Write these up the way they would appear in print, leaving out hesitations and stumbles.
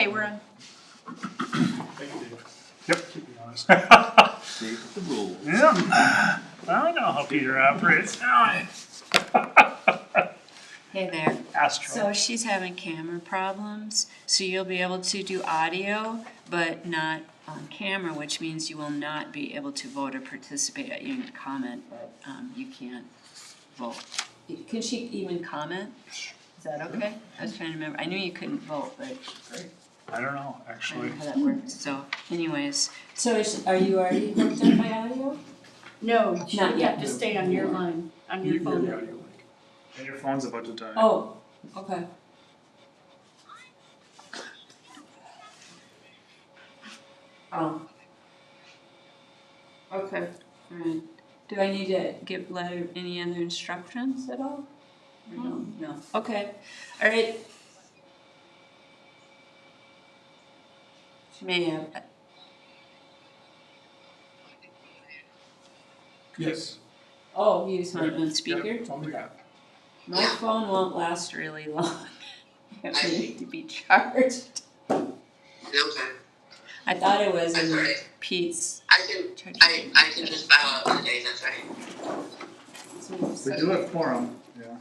Hey, we're on. Thank you, Dave. Yep. Keep me honest. State the rules. Yeah. I know how Peter operates. Hey there. Astro. So she's having camera problems, so you'll be able to do audio, but not on camera, which means you will not be able to vote or participate. You can comment, but you can't vote. Can she even comment? Is that okay? I was trying to remember. I knew you couldn't vote, but I don't know, I actually. don't know how that works. So anyways, so are you already hooked up by audio? No, Not you yet. have to stay on your line, on your phone. And your phone's about to die. Oh, okay. Oh. Okay, alright. Do I need to give letter any other instructions at all? Or no, no, okay, alright. She may have, Yes. oh, you just want it on speaker? Yep, it's on the app. My phone won't last really long. It needs to be charged. Okay. I thought it was That's in alright. Pete's. I can just bow out today, that's right. We do have quorum. Yeah.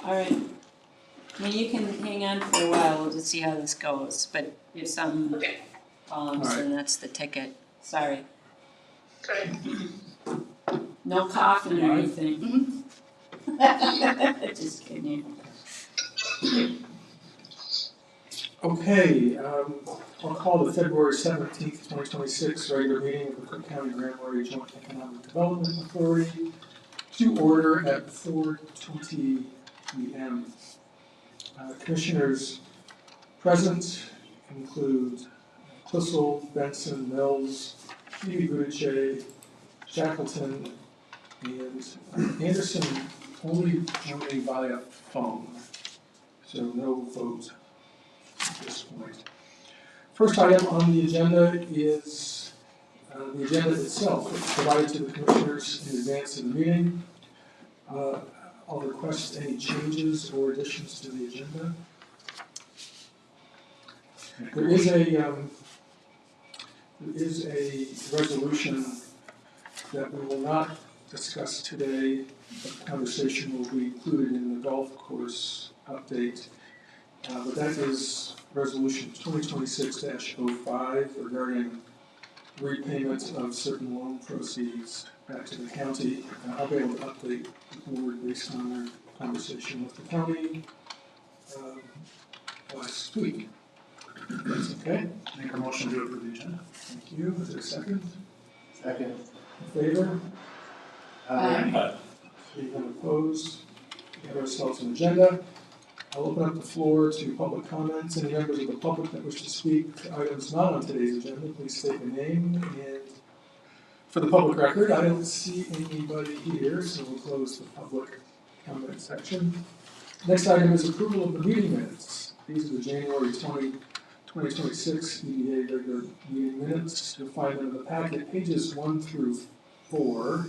Alright. I mean, you can hang on for a while, we'll just see how this goes, but if something Okay. problems, then that's the ticket. Sorry. Okay. No coughing or anything. Just kidding. Okay, I'll call the February 17th, 2026 regular meeting of the Cook County Grand Marais Joint Economic Development Authority to order at 4:20 p.m. Commissioners present include Clissold, Benson, Mills, Phoebe Buttigieg, Shackleton, and Anderson only joining via phone, so no vote at this point. First item on the agenda is the agenda itself. It's provided to the commissioners in advance of the meeting. I'll request any changes or additions to the agenda. There is a resolution that we will not discuss today. The conversation will be included in the golf course update. But that is resolution 2026-05 regarding repayment of certain loan proceeds back to the county. I'll be able to update the board based on our conversation with the county last week. That's okay. Make a motion to approve the agenda. Thank you. Is there a second? Second. In favor? Aye. Anyone opposed? We have ourselves an agenda. I'll open up the floor to public comments. Any members of the public that wish to speak to items not on today's agenda, please state your name. And for the public record, I don't see anybody here, so we'll close the public comment section. Next item is approval of the meeting minutes. These are the January 20, 2026 EDA regular meeting minutes. You'll find them in the packet, pages 1 through 4.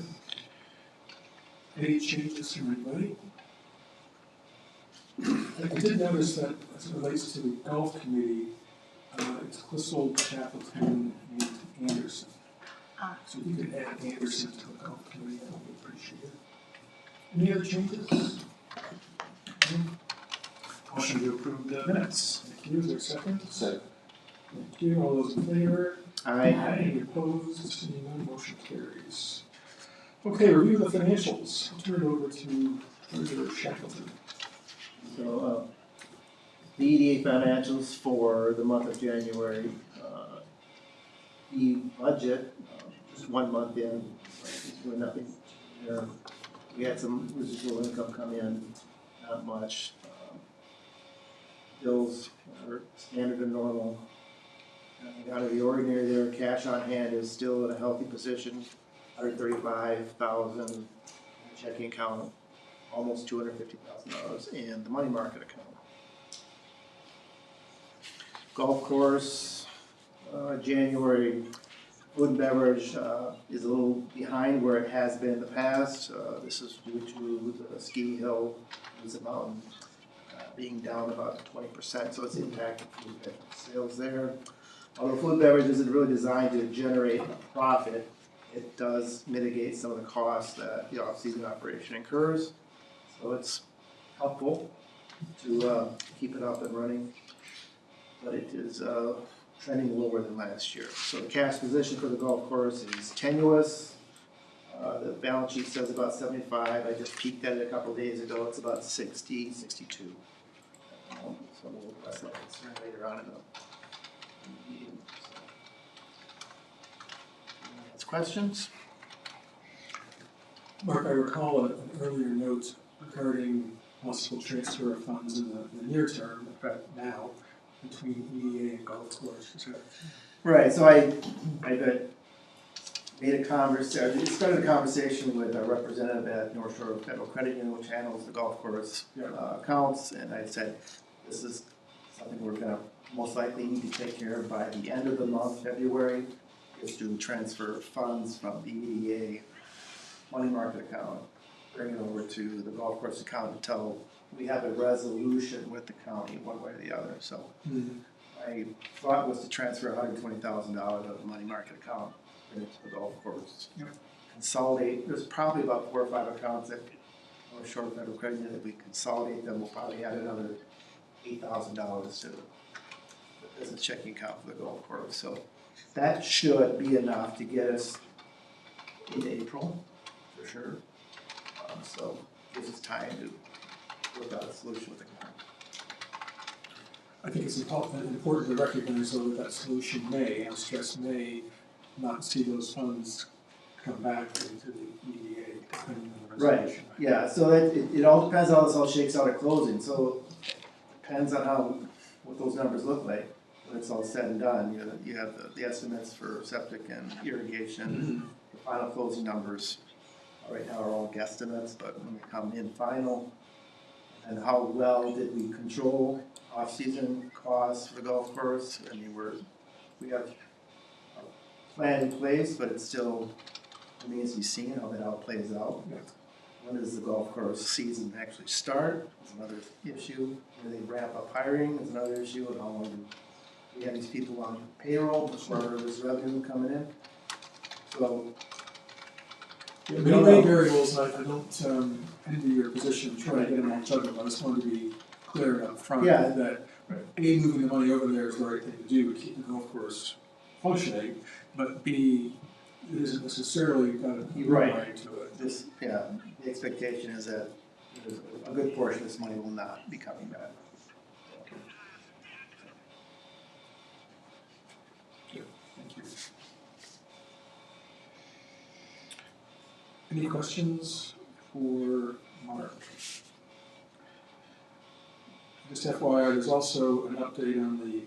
Any changes from anybody? I did notice that as it relates to the golf committee, it's Clissold, Shackleton, and Anderson. So if you could add Anderson to the golf committee, that would be appreciated. Any other changes? Motion to approve the minutes. Thank you. Is there a second? Second. Thank you. All those in favor? Aye. Any opposed? Seeing none, motion carries. Okay, review of the financials. I'll turn it over to Treasurer Shackleton. So, the EDA financials for the month of January, the budget, just 1 month in, is doing nothing. We had some residual income come in, not much. Bills are standard and normal. Nothing out of the ordinary there. Cash on hand is still in a healthy position, $135,000 checking account, almost $250,000 in the money market account. Golf course, January food and beverage is a little behind where it has been in the past. This is due to the ski hill, it's a mountain. being down about 20%, so it's impacting food and beverage sales there. Although food and beverage isn't really designed to generate a profit, it does mitigate some of the costs that the off-season operation incurs. So it's helpful to keep it up and running, but it is trending lower than last year. So the cash position for the golf course is tenuous. The balance sheet says about 75. I just peeked at it a couple days ago. It's about 60, 62. So we'll address that concern later on in the meeting. Any questions? Mark, I recall an earlier note regarding possible transfer of funds in the near term, in fact now, between EDA and golf course. Is that Right, so I started a conversation with a representative at North Shore Federal Credit Union, which handles the golf course accounts, and I said, this is something we're gonna most likely need to take care of by the end of the month, February, is to transfer funds from the EDA money market account, bring it over to the golf course account until we have a resolution with the county, one way or the other, so. My thought was to transfer $120,000 out of the money market account into the golf course. Consolidate, there's probably about 4 or 5 accounts that North Shore Federal Credit Union, if we consolidate them, we'll probably add another $8,000 to as a checking account for the golf course. So that should be enough to get us into April, for sure. So gives us time to work out a solution with the county. I think it's important to recognize though that solution may, I stress may, not see those funds come back into the EDA depending on the resolution. Right, yeah, so it all depends how this all shakes out at closing, so depends on what those numbers look like when it's all said and done. You have the estimates for septic and irrigation, the final closing numbers right now are all guesstimates, but when they come in final, and how well did we control off-season costs for the golf course? I mean, we have a plan in place, but it still remains to be seen how that all plays out. When does the golf course season actually start is another issue. When they ramp up hiring is another issue, and how long do we have these people on payroll before there's revenue coming in? So Many variables, I don't envy your position trying to get them all juggled. I just want to be clear up front that A, moving the money over there is the right thing to do to keep the golf course functioning, but B, it isn't necessarily got a right to it. The expectation is that a good portion of this money will not be coming back. Good, thank you. Any questions for Mark? Just FYI, there's also an update on the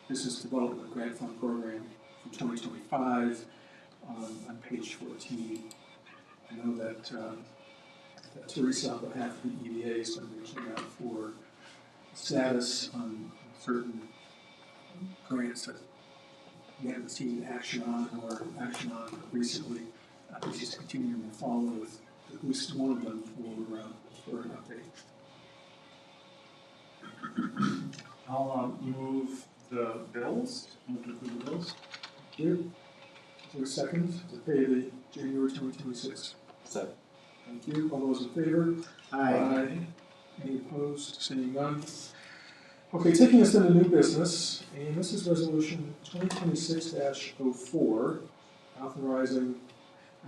Business Development Grant Fund Program for 2025 on page 14. I know that Teresa, on behalf of the EDA, has been reaching out for status on certain grants that we haven't seen action on or action on recently. She's continuing to follow with at least one of them for an update. I'll move the bills. Move to approve the bills. Thank you. Is there a second to pay the January 2026? Second. Thank you. All those in favor? Aye. Any opposed? Seeing none. Okay, taking us into new business, and this is resolution 2026-04, authorizing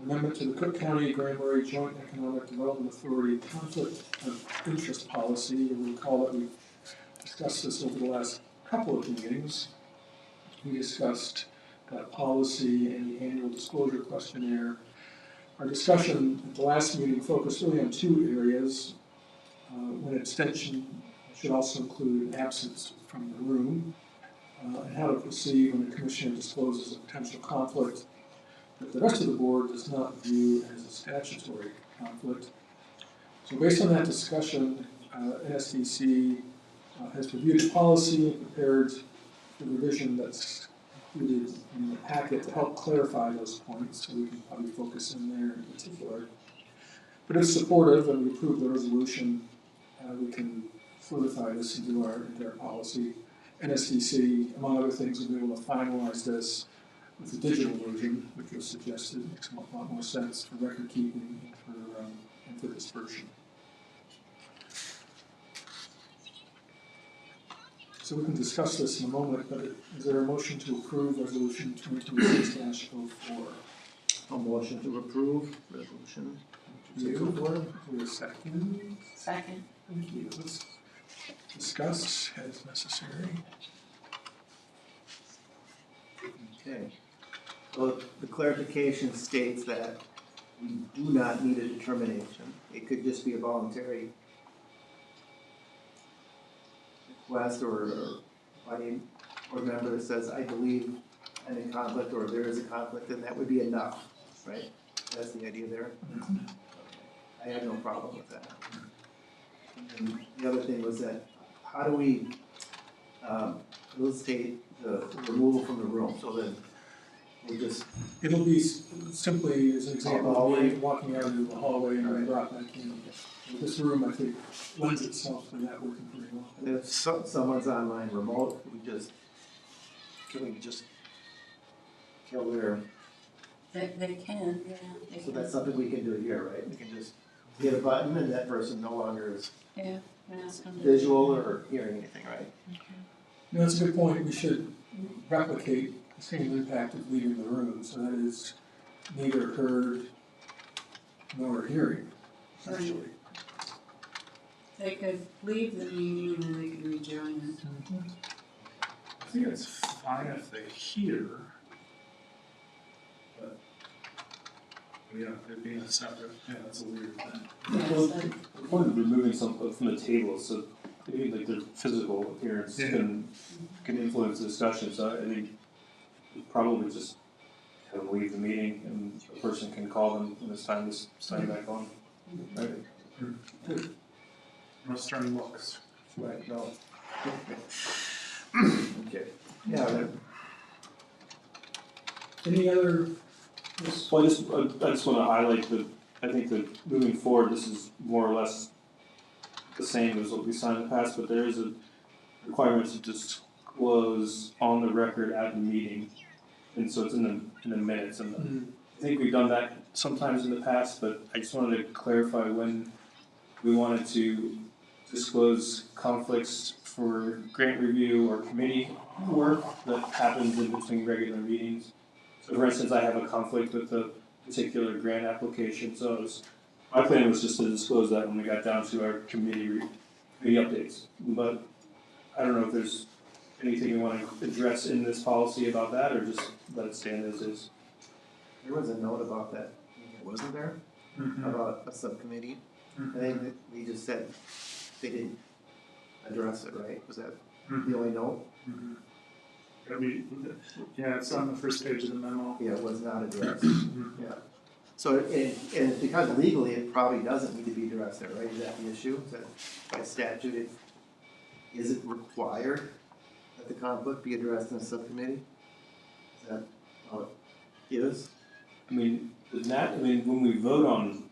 amendment to the Cook County Grand Marais Joint Economic Development Authority conflict of interest policy. You'll recall that we discussed this over the last couple of meetings. We discussed that policy and the annual disclosure questionnaire. Our discussion at the last meeting focused really on two areas. When abstention should also include an absence from the room, and how to proceed when the commissioner discloses a potential conflict that the rest of the board does not view as a statutory conflict. So based on that discussion, NSDC has reviewed the policy and prepared the revision that's included in the packet to help clarify those points, so we can probably focus in there in particular. But if supportive and we approve the resolution, we can fortify this into our policy. NSDC, among other things, will be able to finalize this with the digital version, which was suggested, makes a lot more sense for record keeping and for dispersion. So we can discuss this in a moment, but is there a motion to approve resolution 2026-04? A motion to approve resolution. We a second? Second. Thank you. Let's discuss as necessary. Okay. Well, the clarification states that we do not need a determination. It could just be a voluntary request or any board member that says, I believe I'm in conflict or there is a conflict, and that would be enough, right? That's the idea there. I have no problem with that. And the other thing was that, how do we facilitate the removal from the room so that we'll just, It'll be simply, as an example, Hallway? walking out into the hallway and Right. then brought back in. This room, I think, lends itself to that working pretty well. and if someone's online remote, can we just kill their, They can, yeah. They so can. that's something we can do here, right? We can just hit a button and that person no longer is Yeah. Ask them to- visual or hearing anything, right? No, that's a good point. We should replicate the same impact of leaving the room, so that is neither heard nor hearing, essentially. They could leave the meeting and then they could rejoin it. I think it's fine if they hear. But, yeah, it being a separate, yeah, that's a weird thing. Well, the point of removing some from the table, so maybe like their physical appearance Yeah. can influence the discussion, so I think we probably just have them leave the meeting and a person can call them when it's time to sign back on. Right? No stern looks. Right, no. Okay, yeah, that- Any other, Well, I just want to highlight that I think that moving forward, this is more or less the same as what we signed in the past, but there is a requirement to disclose on the record at the meeting. And so it's in the minutes, and I think we've done that sometimes in the past, but I just wanted to clarify when we wanted to disclose conflicts for grant review or committee work that happens in between regular meetings. So for instance, I have a conflict with a particular grant application, so my plan was just to disclose that when we got down to our committee updates. But I don't know if there's anything you want to address in this policy about that, or just let it stand as is. there was a note about that, wasn't there? About a subcommittee? I think that we just said they didn't address it, right? Was that the only note? Yeah, it's on the first page of the memo. Yeah, it was not addressed, yeah. So, and because legally it probably doesn't need to be addressed there, right? Is that the issue? Is that by statute, is it required that the conflict be addressed in a subcommittee? Is that how it is? I mean, when we vote on,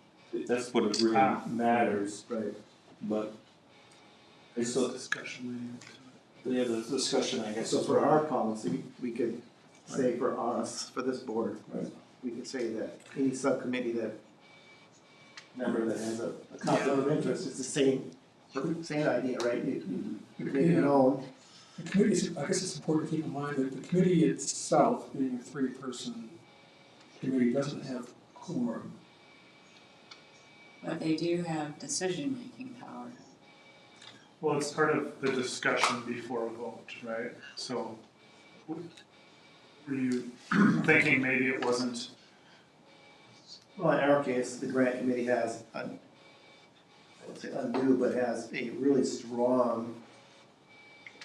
that's what it really matters, Right. but I It's still, a discussion yeah, the discussion, I guess. So for our policy, we could say for us, for this board, Right. we could say that any subcommittee that member that has a conflict of interest, it's the same idea, right? You make it known. the committee, I guess it's important to keep in mind that the committee itself, being a three-person committee, doesn't have quorum. But they do have decision-making power. Well, it's part of the discussion before a vote, right? So, were you thinking maybe it wasn't? Well, in our case, the grant committee has, I would say undue, but has a really strong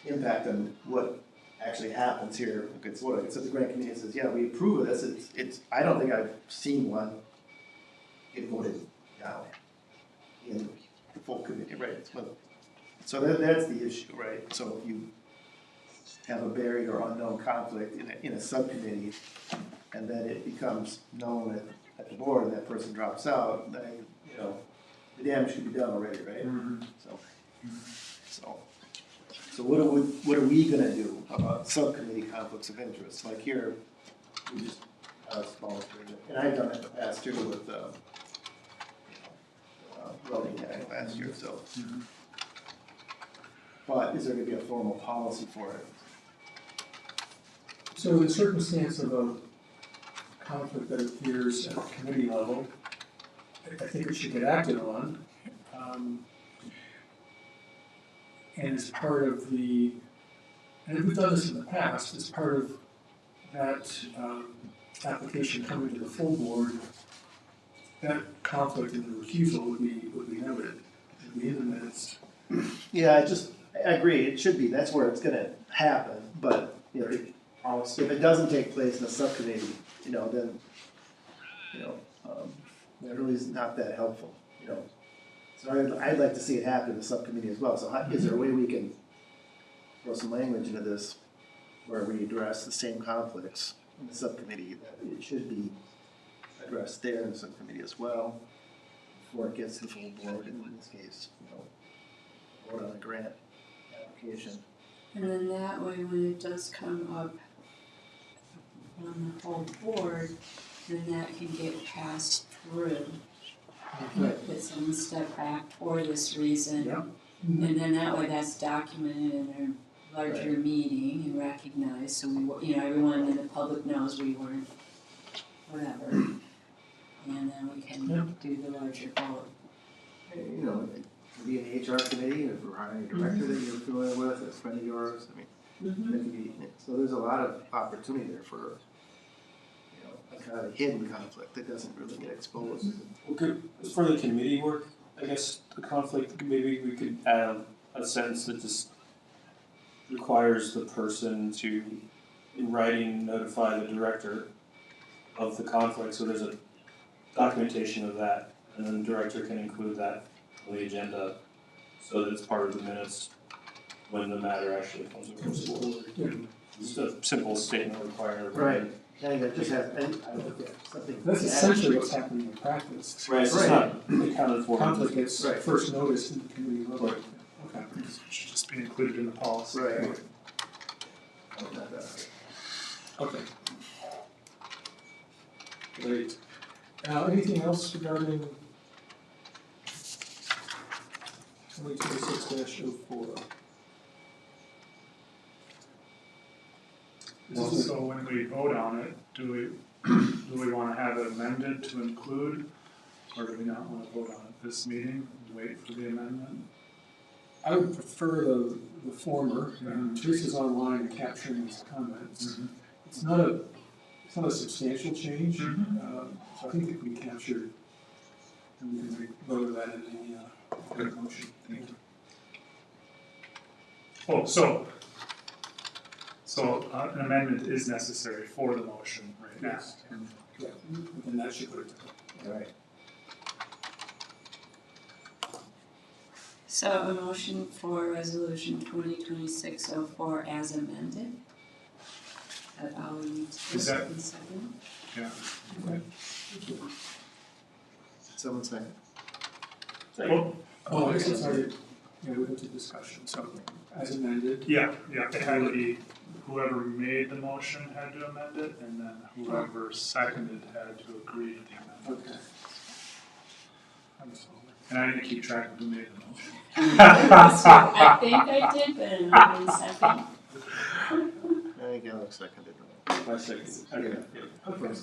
impact on what actually happens here. It's what, so the grant committee says, yeah, we approve of this, it's, I don't think I've seen one get voted down in the full committee, right? It's what, so that's the issue, right? So if you have a buried or unknown conflict in a subcommittee, and then it becomes known at the board, and that person drops out, then, the damage could be done already, right? So, So what are we gonna do about subcommittee conflicts of interest? Like here, we just, small agreement, and I've done it in the past too with, welding tag last year, so. But is there gonna be a formal policy for it? So in the circumstance of a conflict that appears at the committee level, I think it should get acted on. And as part of the, and we've done this in the past, as part of that application coming to the full board, that conflict in the recusal would be noted, would be in the minutes. Yeah, I agree, it should be, that's where it's gonna happen, but, you know, if it doesn't take place in a subcommittee, you know, then, that really is not that helpful, you know. So I'd like to see it happen in the subcommittee as well, so is there a way we can throw some language into this where we address the same conflicts in the subcommittee, that it should be addressed there in the subcommittee as well, before it gets to the full board, and in this case, vote on a grant application. And then that way, when it does come up on the whole board, then that can get passed through. That someone step back for this reason. Yeah. And then that way that's documented in a larger meeting and recognized, so we, everyone in the public knows we weren't, whatever. And then we can do the larger vote. You know, it could be an HR committee, if we're hiring a director that you're familiar with, a friend of yours, I mean, that could be, so there's a lot of opportunity there for, a kind of hidden conflict that doesn't really get exposed. Okay, as for the committee work, I guess the conflict, maybe we could add a sentence that just requires the person to, in writing, notify the director of the conflict, so there's a documentation of that, and then the director can include that on the agenda, so that it's part of the minutes when the matter actually comes before the board. Just a simple statement requiring everybody. Right. I think that just has, I look at something. That's essentially what's happening in practice. Right, it's not accounted for. Conflict gets first noticed in the committee level. Right. Okay. It should just be included in the policy. Right. Okay. Great. Anything else regarding 2026-04? Well, so when we vote on it, do we wanna have it amended to include, or do we not wanna vote on it this meeting and wait for the amendment? I would prefer the former. Teresa's online and capturing these comments. It's not a substantial change, so I think it can be captured, and we can vote that in the motion. Oh, so an amendment is necessary for the motion right now. Yeah, and that should put it. All right. So a motion for resolution 2026-04 as amended. That all we need to Is that- do in second. Yeah. Someone second. Well, Oh, I guess it's already, we went to discussion, so as amended. yeah, it had to be, whoever made the motion had to amend it, and then whoever seconded had to agree to the amendment. Okay. And I didn't keep track of who made the motion. I think I did, but I'm not in second. I think Alex seconded. My second. Okay.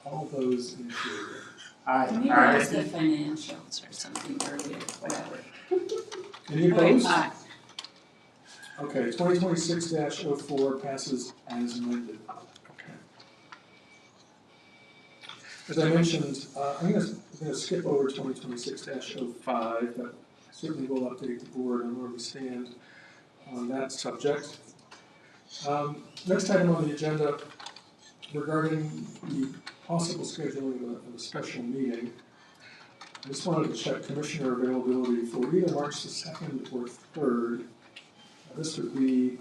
All those in favor? Maybe it was the financials or something earlier, whatever. Any opposed? Aye. Okay, 2026-04 passes as amended. Okay. As I mentioned, I'm gonna skip over 2026-05, but certainly will update the board on where we stand on that subject. Next item on the agenda regarding the possible scheduling of a special meeting. I just wanted to check commissioner availability for either March the 2nd or 3rd. This would be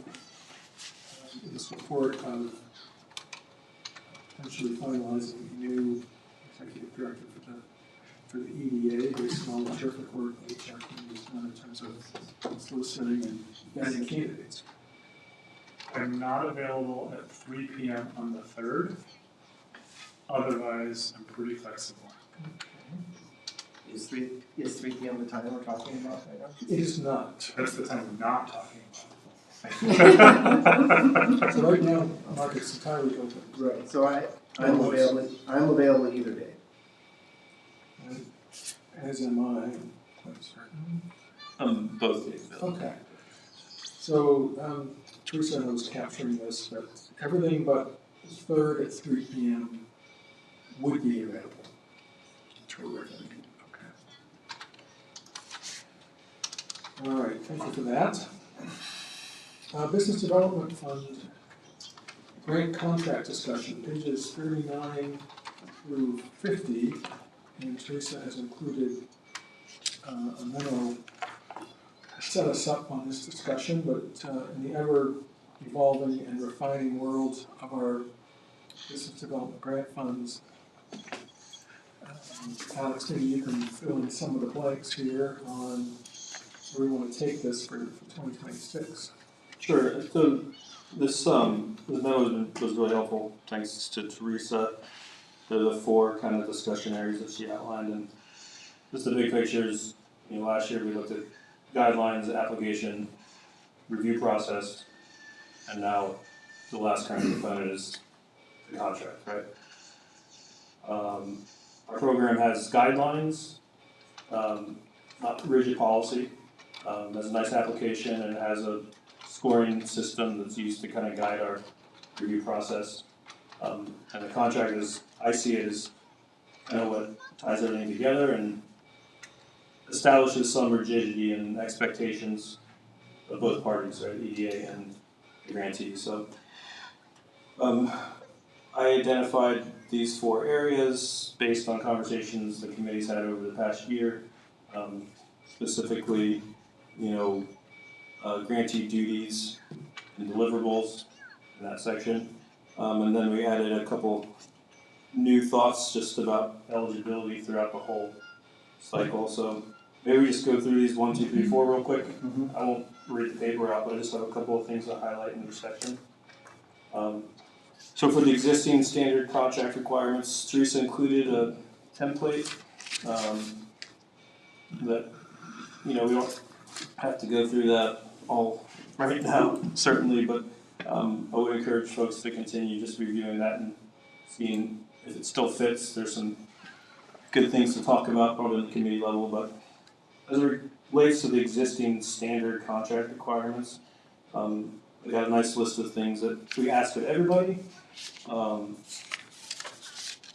in support of potentially finalizing a new executive director for the EDA based on all the terrific work the HR team has done in terms of soliciting and vetting candidates. I'm not available at 3 p.m. on the 3rd. Otherwise, I'm pretty flexible. Is 3 p.m. the time we're talking about right now? It is not. That's the time we're not talking about. So right now, Mark, it's entirely open. Right, so I'm available either day. As am I, I'm quite certain. Both days. Okay. So, Teresa knows capturing this, but everything but the 3rd at 3 p.m. would be available. Terrific. Okay. All right, thank you for that. Business Development Fund grant contract discussion, pages 39 through 50. And Teresa has included a memo to set us up on this discussion, but in the ever-evolving and refining world of our business development grant funds, Alex, maybe you can fill in some of the blanks here on where we want to take this for 2026. Sure. So this memo was really helpful. Thanks to Teresa. There are the 4 kind of discussion areas that she outlined, and just the big pictures. Last year we looked at guidelines, application, review process, and now the last kind of component is the contract, right? Our program has guidelines, not rigid policy. Has a nice application and has a scoring system that's used to kind of guide our review process. And the contract is, I see it as kind of what ties everything together and establishes some rigidity and expectations of both parties, right, EDA and the grantee. So I identified these 4 areas based on conversations the committee's had over the past year, specifically, grantee duties and deliverables in that section. And then we added a couple new thoughts just about eligibility throughout the whole cycle. So maybe we just go through these 1, 2, 3, 4 real quick. I won't read the paper out, but I just have a couple of things to highlight in each section. So for the existing standard contract requirements, Teresa included a template that, we don't have to go through that all right now, certainly, but I would encourage folks to continue just reviewing that and seeing if it still fits. There's some good things to talk about, probably at the committee level, but as it relates to the existing standard contract requirements, we got a nice list of things that we ask of everybody,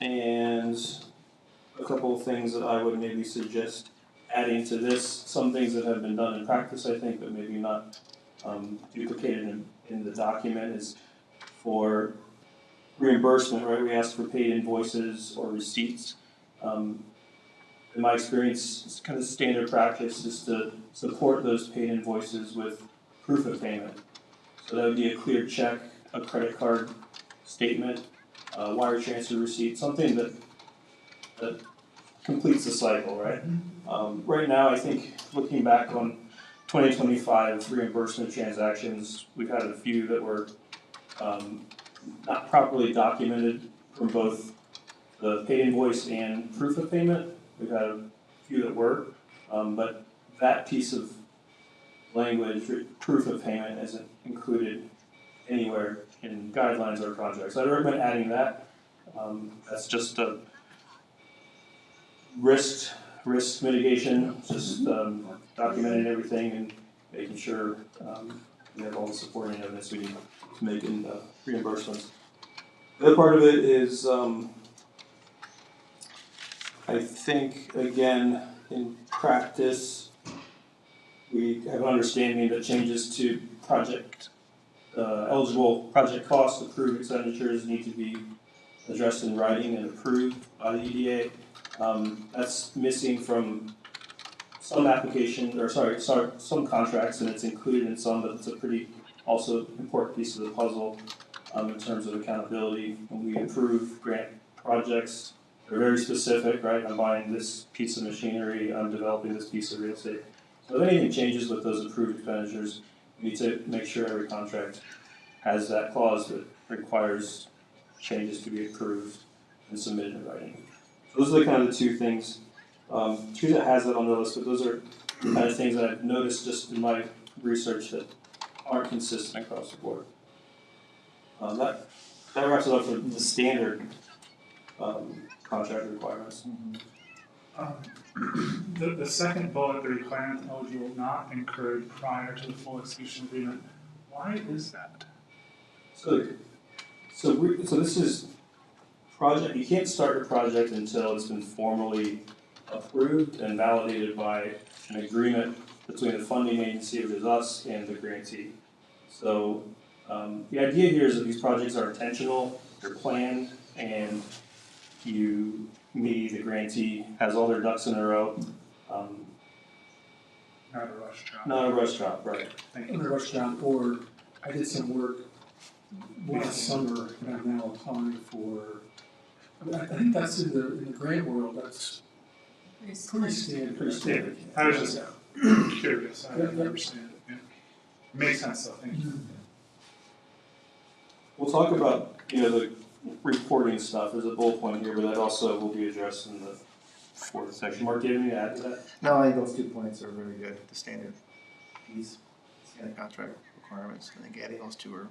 and a couple of things that I would maybe suggest adding to this. Some things that have been done in practice, I think, but maybe not duplicated in the document is for reimbursement, right? We ask for paid invoices or receipts. In my experience, it's kind of standard practice is to support those paid invoices with proof of payment. So that would be a clear check, a credit card statement, wire transfer receipt, something that completes the cycle, right? Right now, I think looking back on 2025 reimbursement transactions, we've had a few that were not properly documented from both the paid invoice and proof of payment. We've had a few that were, but that piece of language, proof of payment, isn't included anywhere in guidelines or contracts. So I recommend adding that. That's just a risk mitigation, just documenting everything and making sure we have all the supporting evidence we need to make in reimbursements. The other part of it is, I think, again, in practice, we have an understanding that changes to project eligible project costs, approved expenditures need to be addressed in writing and approved by the EDA. That's missing from some application, or some contracts, and it's included in some, but it's a pretty also important piece of the puzzle in terms of accountability. When we approve grant projects, They're very specific, right? I'm buying this piece of machinery, I'm developing this piece of real estate. So if anything changes with those approved expenditures, we need to make sure every contract has that clause that requires changes to be approved and submitted in writing. So those are kind of the two things. Teresa has that on the list, but those are the kind of things that I've noticed just in my research that aren't consistent across the board. That wraps it up for the standard contract requirements. The second bullet, the requirement eligible not incurred prior to the full execution agreement, why is that? So this is project, you can't start a project until it's been formally approved and validated by an agreement between the funding agency, which is us, and the grantee. So the idea here is that these projects are intentional, they're planned, and the grantee, has all their ducks in a row. Not a rush job. Not a rush job, right? Thank In you. a rush job, or I did some work last summer and I'm now applying for, I think that's in the grant world, that's pretty standard. Pretty standard. I was just curious, I didn't Yeah. understand it, yeah. Makes sense though, thank you. We'll talk about, the reporting stuff, there's a bullet point here, but that also will be addressed in the fourth section. Mark, do you have anything to add to that? No, I think those 2 points are really good, the standard piece, standard contract requirements, I think adding those 2 are.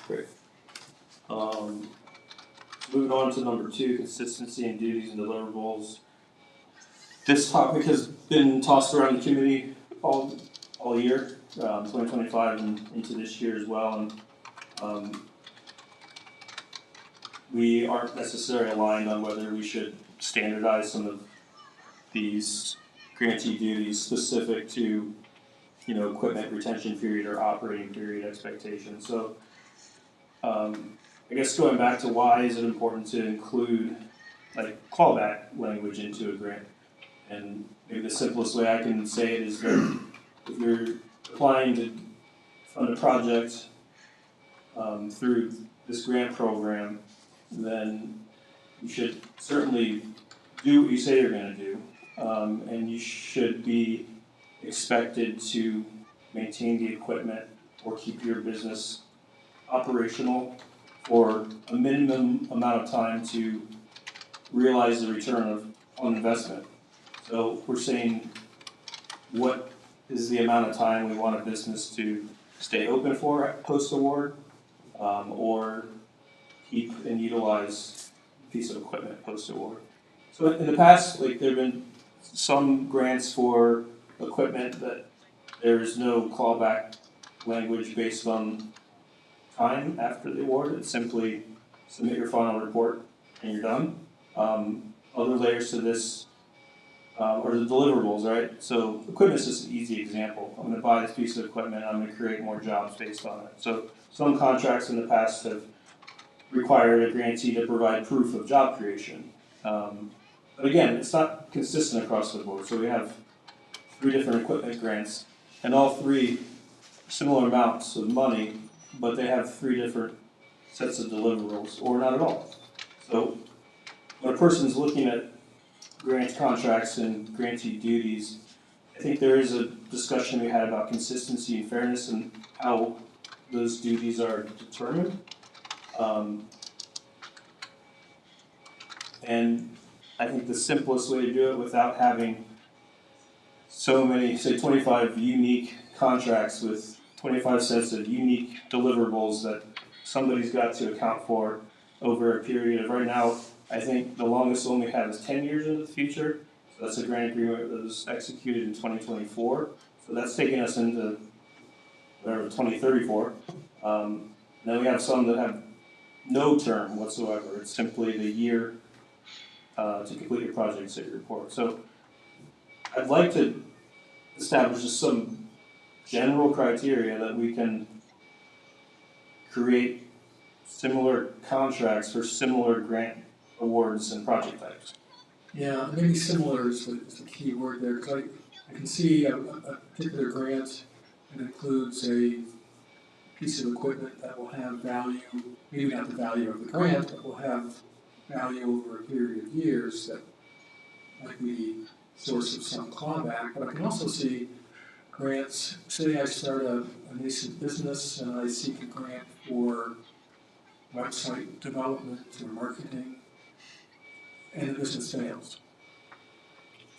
Great. Moving on to number 2, consistency in duties and deliverables. This topic has been tossed around the committee all year, 2025 and into this year as well. And we aren't necessarily aligned on whether we should standardize some of these grantee duties specific to, equipment retention period or operating period expectations. So, I guess going back to why is it important to include callback language into a grant? And maybe the simplest way I can say it is that if you're applying to fund a project through this grant program, then you should certainly do what you say you're going to do, and you should be expected to maintain the equipment or keep your business operational for a minimum amount of time to realize the return on investment. So we're saying what is the amount of time we want a business to stay open for post-award, or keep and utilize a piece of equipment post-award. So in the past, there have been some grants for equipment that there's no callback language based on time after the award. It's simply submit your final report and you're done. Other layers to this are the deliverables, right? So equipment is just an easy example. I'm going to buy this piece of equipment, I'm going to create more jobs based on it. So some contracts in the past have required a grantee to provide proof of job creation. But again, it's not consistent across the board. So we have 3 different equipment grants, and all 3 similar amounts of money, but they have 3 different sets of deliverables, or not at all. So when a person's looking at grant contracts and grantee duties, I think there is a discussion we had about consistency and fairness and how those duties are determined. And I think the simplest way to do it without having so many, say 25 unique contracts with 25 sets of unique deliverables that somebody's got to account for over a period of, right now, I think the longest one we have is 10 years into the future. So that's a grant agreement that was executed in 2024. So that's taking us into, 2034. Then we have some that have no term whatsoever. It's simply the year to complete your project city report. So I'd like to establish just some general criteria that we can create similar contracts for similar grant awards and project types. Yeah, maybe similar is the key word there, because I can see a particular grant that includes a piece of equipment that will have value, maybe not the value of the grant, but will have value over a period of years that might be source of some clawback. But I can also see grants, say I start a nascent business and I seek a grant for website development or marketing, and the business fails.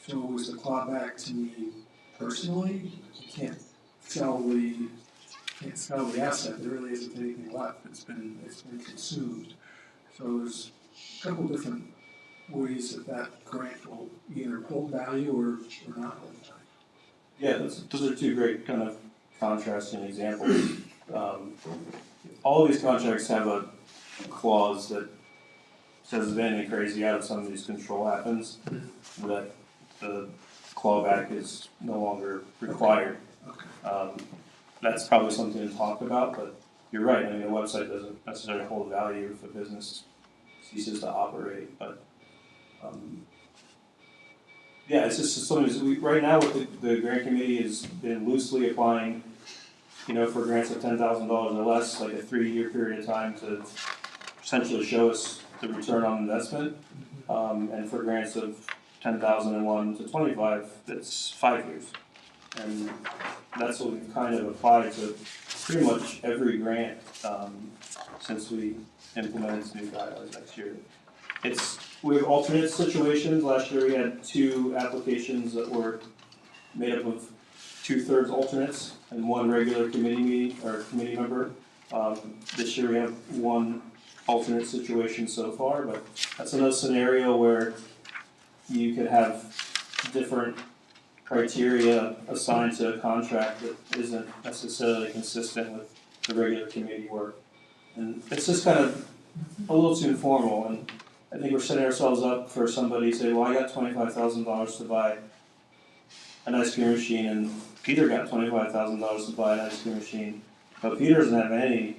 So is the clawback to me personally? You can't sell the asset. There really isn't anything left. It's been consumed. So there's a couple different ways that grant will either hold value or not hold value. Yeah, those are two great kind of contrasting examples. All these contracts have a clause that says if anything crazy out of somebody's control happens, that the clawback is no longer required. That's probably something to talk about, but you're right. I mean, the website doesn't necessarily hold value if a business ceases to operate. But yeah, it's just something. Right now, what the grant committee has been loosely applying, for grants of $10,000 or less, like a 3-year period of time to essentially show us the return on investment, and for grants of 10,001 to 25, that's 5 years, and that's what we've kind of applied to pretty much every grant since we implemented some new guidelines next year. We have alternate situations. Last year we had 2 applications that were made up of 2/3 alternates and 1 regular committee member. This year we have 1 alternate situation so far, but that's another scenario where you could have different criteria assigned to a contract that isn't necessarily consistent with the regular committee work. And it's just kind of a little too informal, and I think we're setting ourselves up for somebody to say, well, I got $25,000 to buy an ice cream machine, and Peter got $25,000 to buy an ice cream machine, but Peter doesn't have any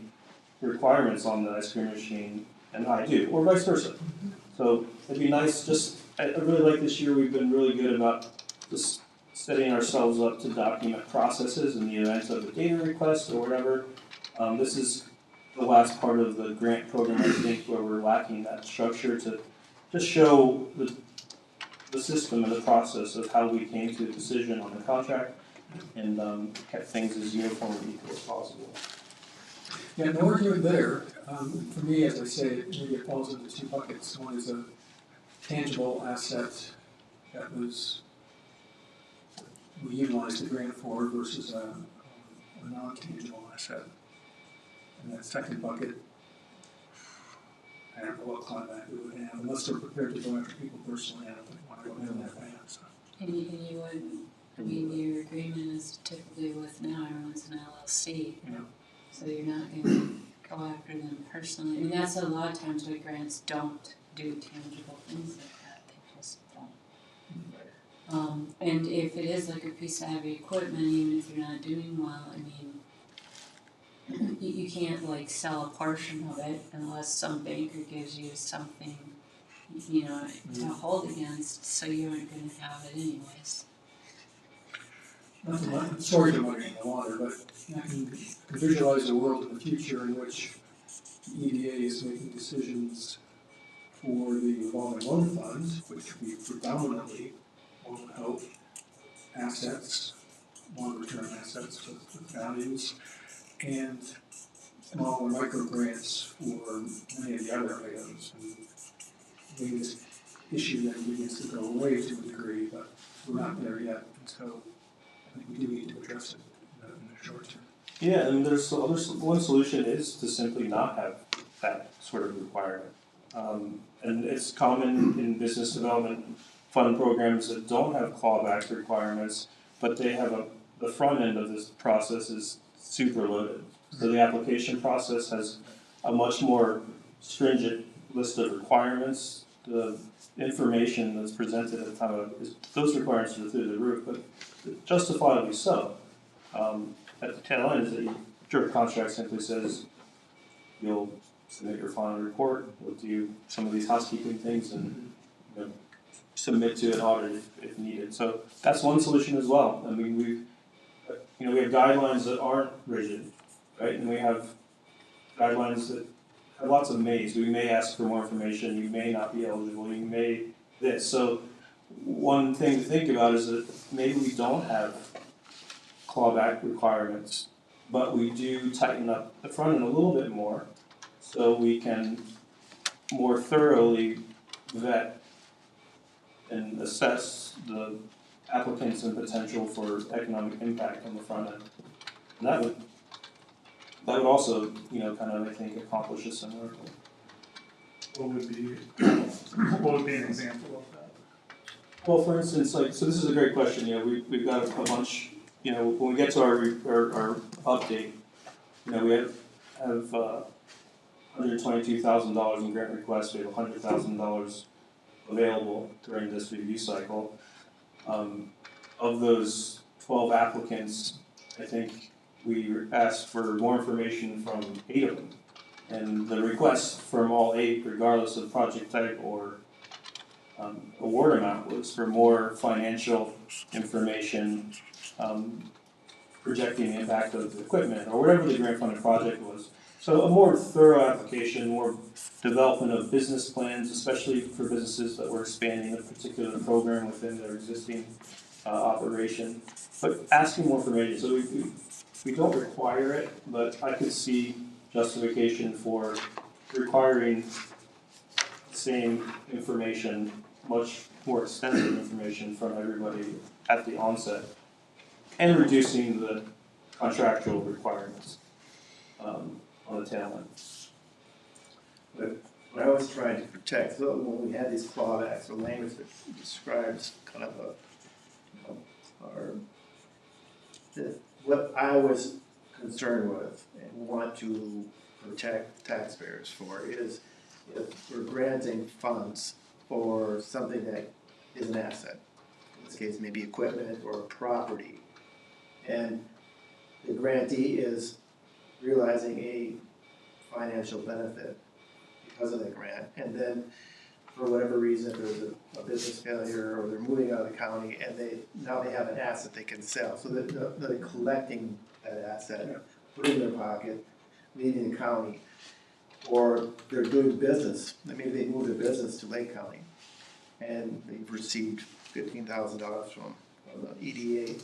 requirements on the ice cream machine, and I do, or vice versa. So it'd be nice, I really like this year, we've been really good about just setting ourselves up to document processes in the event of a data request or whatever. This is the last part of the grant program, I think, where we're lacking that structure to just show the system and the process of how we came to a decision on the contract and kept things as uniform and equal as possible. Yeah, no argument there. For me, as I say, maybe it falls into 2 buckets. One is a tangible asset that we utilized the grant for versus a non-tangible asset. And that second bucket, I don't know what clawback we would have, unless they're prepared to go after people personally. I don't want to go down that path. So. And you wouldn't, I mean, your agreement is typically with now everyone's an LLC. Yeah. So you're not going to go after them personally. I mean, that's a lot of times why grants don't do tangible things like that. They just don't. And if it is like a piece of heavy equipment, even if you're not doing well, I mean, you can't like sell a portion of it unless some banker gives you something, to hold against, so you aren't going to have it anyways. Sorry to muddy in the water, but I can visualize a world in the future in which the EDA is making decisions for the revolving loan fund, which we predominantly won't hope assets, longer-term assets with values, and small or micro grants for many of the other items. And maybe this issue then begins to go away to a degree, but we're not there yet. And so I think we do need to address it in the short term. Yeah, and one solution is to simply not have that sort of requirement. And it's common in business development fund programs that don't have clawback requirements, but they have the front end of this process is super loaded. So the application process has a much more stringent list of requirements. The information that's presented at the time of those requirements are through the roof, but justifiably so. At the tail end is that your contract simply says you'll submit your final report, we'll do some of these housekeeping things and submit to an audit if needed. So that's one solution as well. I mean, we have guidelines that aren't rigid, right? And we have guidelines that have lots of mays. We may ask for more information, you may not be eligible, you may this. So one thing to think about is that maybe we don't have clawback requirements, but we do tighten up the front end a little bit more so we can more thoroughly vet and assess the applicants and potential for economic impact on the front end. And that would also, kind of, I think, accomplish a similar goal. What would be an example of that? Well, for instance, so this is a great question, we've got a bunch, when we get to our update, we have $122,000 in grant requests, we have $100,000 available during this review cycle. Of those 12 applicants, I think we asked for more information from 8 of them. And the request from all 8, regardless of project type or award amount, was for more financial information, projecting the impact of the equipment, or whatever the grant funded project was. So a more thorough application, more development of business plans, especially for businesses that were expanding a particular program within their existing operation. But asking more information, so we don't require it, but I could see justification for requiring the same information, much more extensive information from everybody at the onset, and reducing the contractual requirements on the tail end. But what I was trying to protect, so when we had these clawbacks, the language that describes kind of what I was concerned with and want to protect taxpayers for is if we're granting funds for something that is an asset, in this case maybe equipment or property, and the grantee is realizing a financial benefit because of that grant, and then for whatever reason there's a business failure or they're moving out of the county and now they have an asset they can sell, so they're collecting that asset, putting it in their pocket, leaving the county, or they're doing business, maybe they move their business to Lake County and they've received $15,000 from the EDA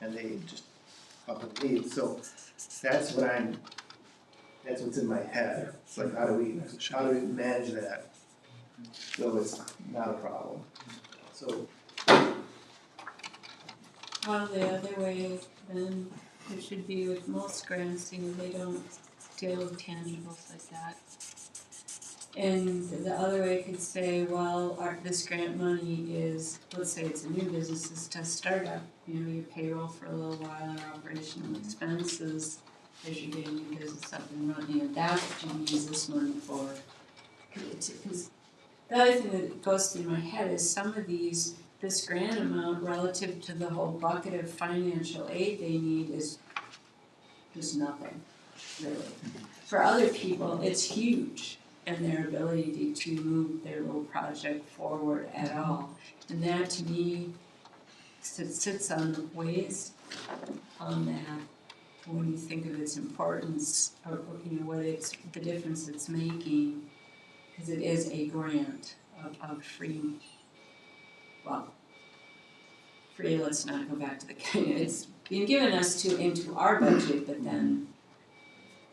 and they just up and leave. So that's what's in my head. It's like, how do we manage that so it's not a problem? So, Well, the other way, then, it should be with most grants, they don't deal with tangibles like that. And the other way could say, well, this grant money is, let's say it's a new business, it's to start up, your payroll for a little while, or operational expenses, as you're getting your business up and running, that's what you use this money for. Because the other thing that goes through my head is some of this grant amount relative to the whole bucket of financial aid they need is just nothing, really. For other people, it's huge in their ability to move their little project forward at all. And that, to me, sits on ways on that when you think of its importance, or what it's, the difference it's making, because it is a grant of free, let's not go back to the, it's being given us into our budget, but then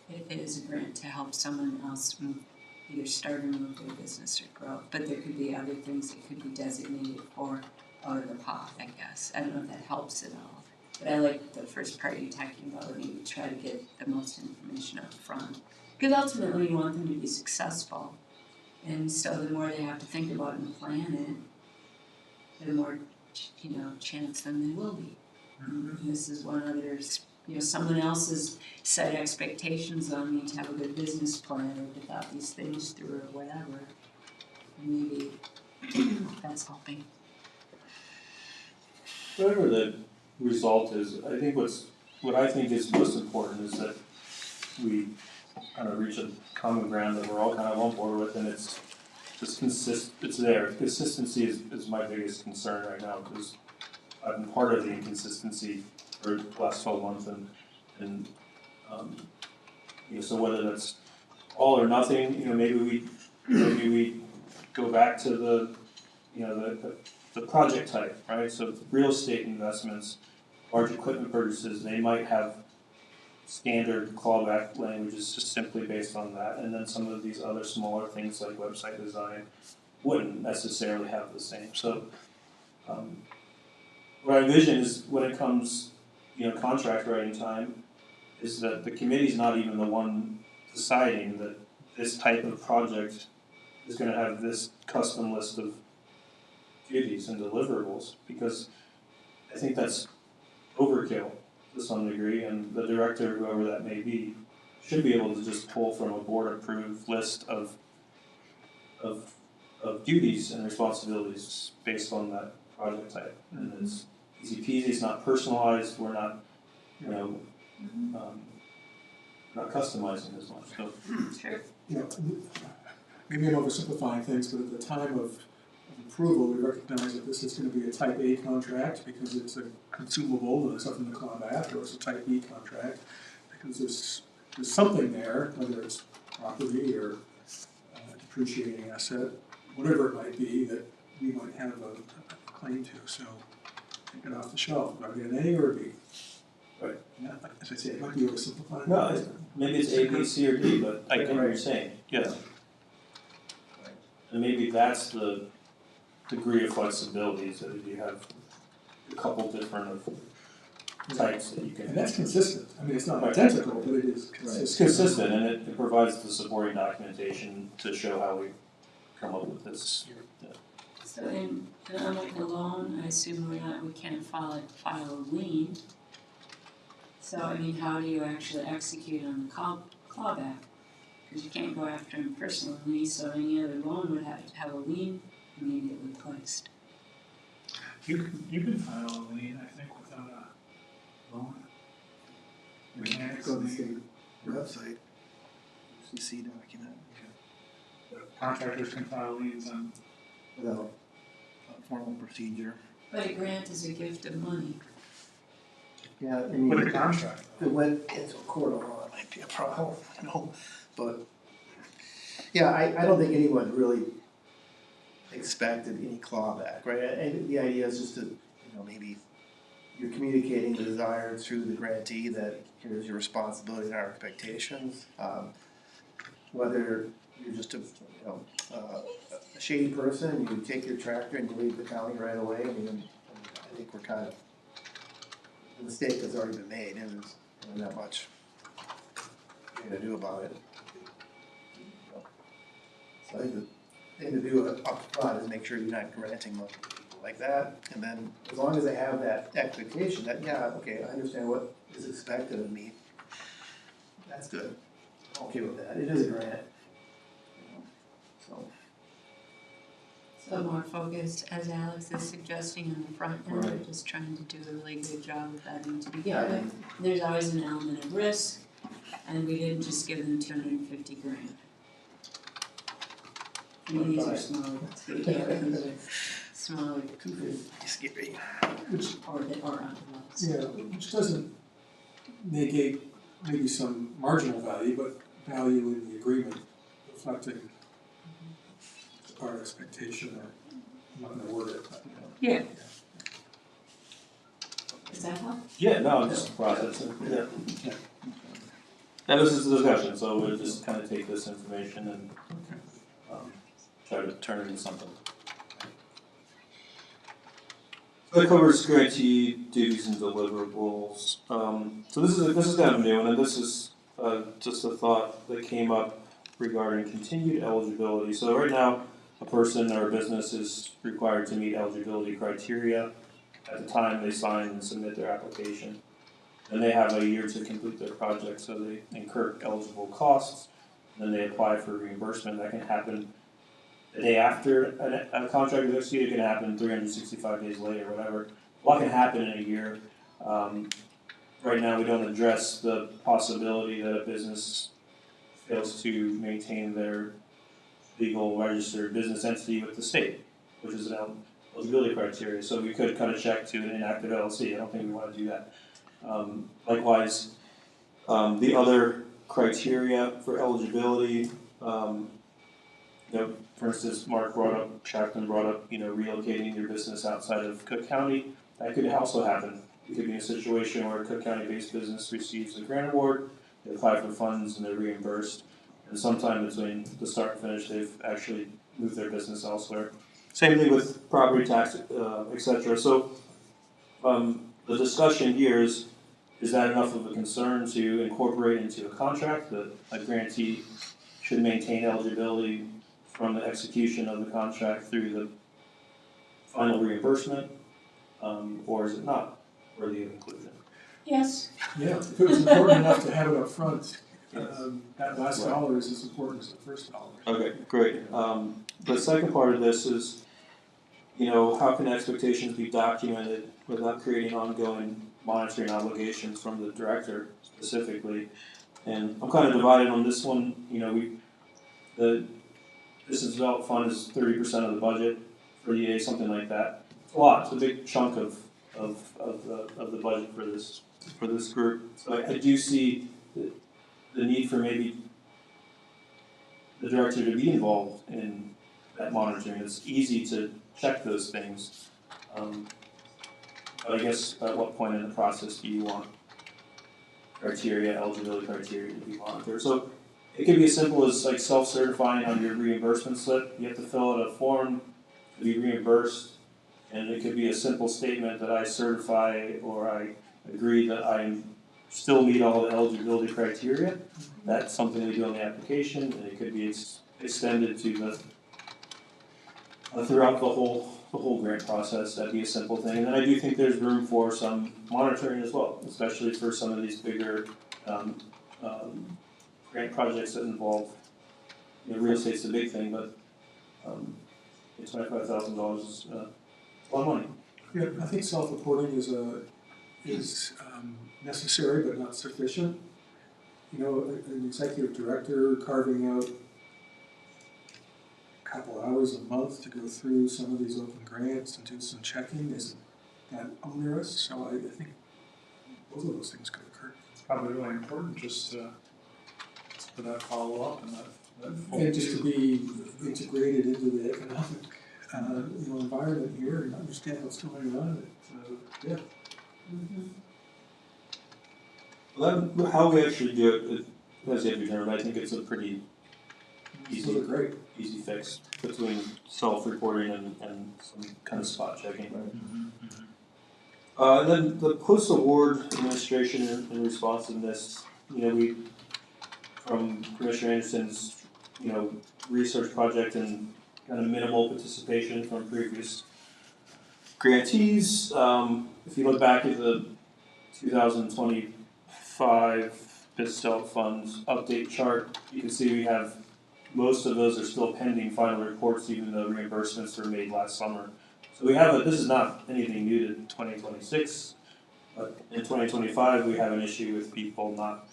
it is a grant to help someone else move, either start or move their business or grow. But there could be other things that could be designated for out of the pot, I guess. I don't know if that helps at all. But I like the first part you're talking about, when you try to get the most information up front. Because ultimately you want them to be successful. And so the more they have to think about and plan it, the more, chance then they will be. And this is one other, someone else has set expectations on me to have a good business plan or to thought these things through or whatever. And maybe that's helping. Whatever the result is, I think what I think is most important is that we kind of reach a common ground that we're all kind of on board with, and it's just it's there. Consistency is my biggest concern right now, because I've been part of the inconsistency for the last 12 months, and So whether that's all or nothing, maybe we go back to the, the project type, right? So real estate investments, large equipment purchases, they might have standard clawback languages just simply based on that, and then some of these other smaller things like website design wouldn't necessarily have the same. So what I envision is when it comes, contract writing time, is that the committee's not even the one deciding that this type of project is going to have this custom list of duties and deliverables, because I think that's overkill to some degree, and the director, whoever that may be, should be able to just pull from a board-approved list of duties and responsibilities based on that project type. And it's easy peasy, it's not personalized, we're not, not customizing as much, so. Sure. Maybe I'm oversimplifying things, but at the time of approval, we recognize that this is gonna be a type A contract because it's a consumable and something to claw back, or it's a type B contract because there's something there, whether it's property or depreciating asset, whatever it might be, that we might have a claim to, so take it off the shelf. Are we an A or a B? Right. Yeah, as I say, it might be oversimplifying. No, maybe it's A, B, C, or D, but I get what you're saying, yes. And maybe that's the degree of flexibility, so that you have a couple different types that you can. And that's consistent. I mean, it's not identical, but it is consistent. It's consistent, and it provides the supporting documentation to show how we come up with this. So unlike a loan, I assume we can't file a lien. So I mean, how do you actually execute on the clawback? Because you can't go after him personally, so any other loan would have to have a lien immediately placed. You can file a lien, I think, without a loan. Mechanics. Go to the state website, CC document. Contractors can file liens on. Without a formal procedure. But a grant is a gift of money. Yeah, I mean, With a contract. if it went into a court of law, it might be a problem, but, yeah, I don't think anyone really expected any clawback, right? And the idea is just to, maybe you're communicating the desire through the grantee that here's your responsibility and our expectations. Whether you're just a shady person, you take your tractor and you leave the county right away, I think we're kind of, the mistake has already been made, and there's not much you to do about it. So I think the thing to do up front is make sure you're not granting money to people like that, and then as long as they have that expectation that, yeah, okay, I understand what is expected of me, that's good. I'm okay with that. It is a grant. So more focused, as Alex is suggesting, on the front end, Right. just trying to do a really good job of that to begin Yeah, with. There's always an element of risk, and we didn't just give them $250,000. I mean, these are smaller, these are smaller pieces, Scary. Which, or otherwise. yeah, which doesn't negate maybe some marginal value, but value in the agreement reflecting our expectation, or I'm not gonna word it, but, Yeah. Does that help? Yeah, no, I'm just processing, yeah. And this is the discussion, so we'll just kind of take this information and try to turn it into something. That covers grantee duties and deliverables. So this is kind of new, and this is just a thought that came up regarding continued eligibility. So right now, a person or a business is required to meet eligibility criteria at the time they sign and submit their application. And they have a year to complete their project, so they incur eligible costs, and then they apply for reimbursement. That can happen the day after a contract is executed, it can happen 365 days later, whatever. A lot can happen in a year. Right now, we don't address the possibility that a business fails to maintain their legal registered business entity with the state, which is an eligibility criteria. So we could cut a check to an inactive LLC. I don't think we want to do that. Likewise, the other criteria for eligibility. For instance, Mark brought up, Chaplain brought up, relocating your business outside of Cook County. That could also happen. It could be a situation where a Cook County-based business receives a grant award, they apply for funds, and they're reimbursed. And sometime between the start and finish, they've actually moved their business elsewhere. Same thing with property tax, etc. So the discussion here is that enough of a concern to incorporate into a contract that a grantee should maintain eligibility from the execution of the contract through the final reimbursement, or is it not worthy of inclusion? Yes. Yeah, if it was important enough to have it up front, that last dollar is as important as the first dollar. Okay, great. The second part of this is, how can expectations be documented without creating ongoing monitoring obligations from the director specifically? And I'm kind of divided on this one. The business development fund is 30% of the budget for EDA, something like that. It's a lot. It's a big chunk of the budget for this group. So I do see the need for maybe the director to be involved in that monitoring. It's easy to check those things. But I guess at what point in the process do you want eligibility criteria to be monitored? So it could be as simple as like self-certifying on your reimbursement slip. You have to fill out a form to be reimbursed, and it could be a simple statement that I certify or I agree that I still meet all the eligibility criteria. That's something we do on the application, and it could be extended to throughout the whole grant process. That'd be a simple thing. And then I do think there's room for some monitoring as well, especially for some of these bigger grant projects that involve, real estate's a big thing, but $25,000 is a lot of money. Yeah, I think self-reporting is necessary but not sufficient. An executive director carving out a couple hours a month to go through some of these open grants and do some checking isn't that onerous. So I think both of those things could occur. It's probably really important just for that follow-up and that And just to be integrated into the economic environment here and understand what's going on. Yeah. Mm-hmm. Well, how we actually do it has yet to be determined, but I think it's a pretty easy fix between self-reporting and some kind of spot checking. Right? Then the post-award administration and responsiveness, we from Commissioner Anderson's, research project and kind of minimal participation from previous grantees. If you look back at the 2025 Business Development Funds update chart, you can see we have most of those are still pending final reports, even though reimbursements were made last summer. So this is not anything new to 2026, but in 2025 we have an issue with people not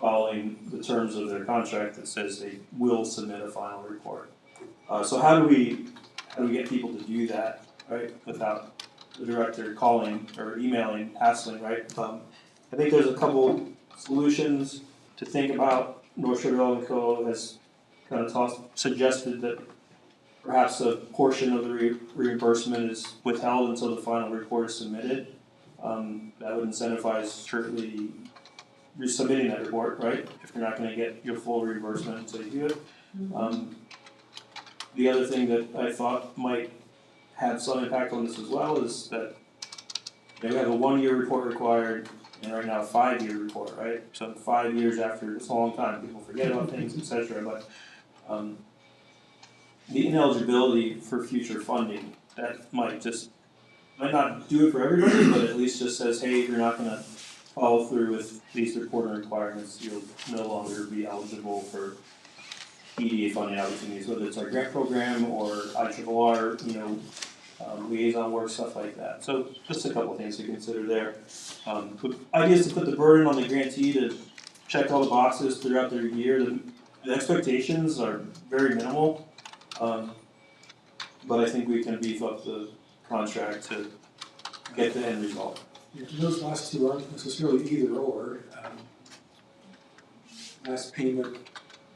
following the terms of their contract that says they will submit a final report. So how do we get people to do that, right, without the director calling or emailing, hassling, right? I think there's a couple solutions to think about. North Shore Development Co. has kind of suggested that perhaps a portion of the reimbursement is withheld until the final report is submitted. That would incentivize certainly resubmitting that report, right? If you're not going to get your full reimbursement until you do it. The other thing that I thought might have some impact on this as well is that we have a 1-year report required and right now a 5-year report, right? So 5 years after, it's a long time, people forget about things, etc. But the ineligibility for future funding, that might not do it for everybody, but at least just says, hey, if you're not going to follow through with these reporting requirements, you'll no longer be eligible for EDA funding opportunities, whether it's our grant program or IRRR, liaison work, stuff like that. So just a couple things to consider there. The idea is to put the burden on the grantee to check all the boxes throughout their year. The expectations are very minimal, but I think we can beef up the contract to get the end result. Yeah, those last two aren't necessarily either or. last payment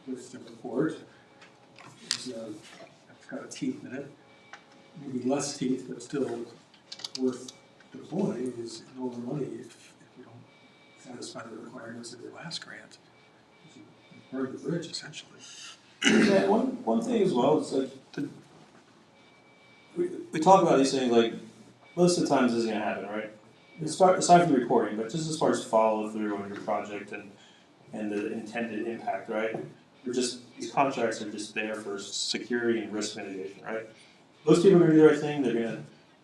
with the report is, it's got a teeth in it. Maybe less teeth, but still worth deploying is no more money if you don't satisfy the requirements of your last grant. You burn the bridge essentially. Yeah, one thing as well is like we talk about these things like most of the times this is gonna happen, right? Aside from the reporting, but just as far as follow through on your project and the intended impact, right? These contracts are just there for security and risk mitigation, right? Most people are gonna do the right thing, they're gonna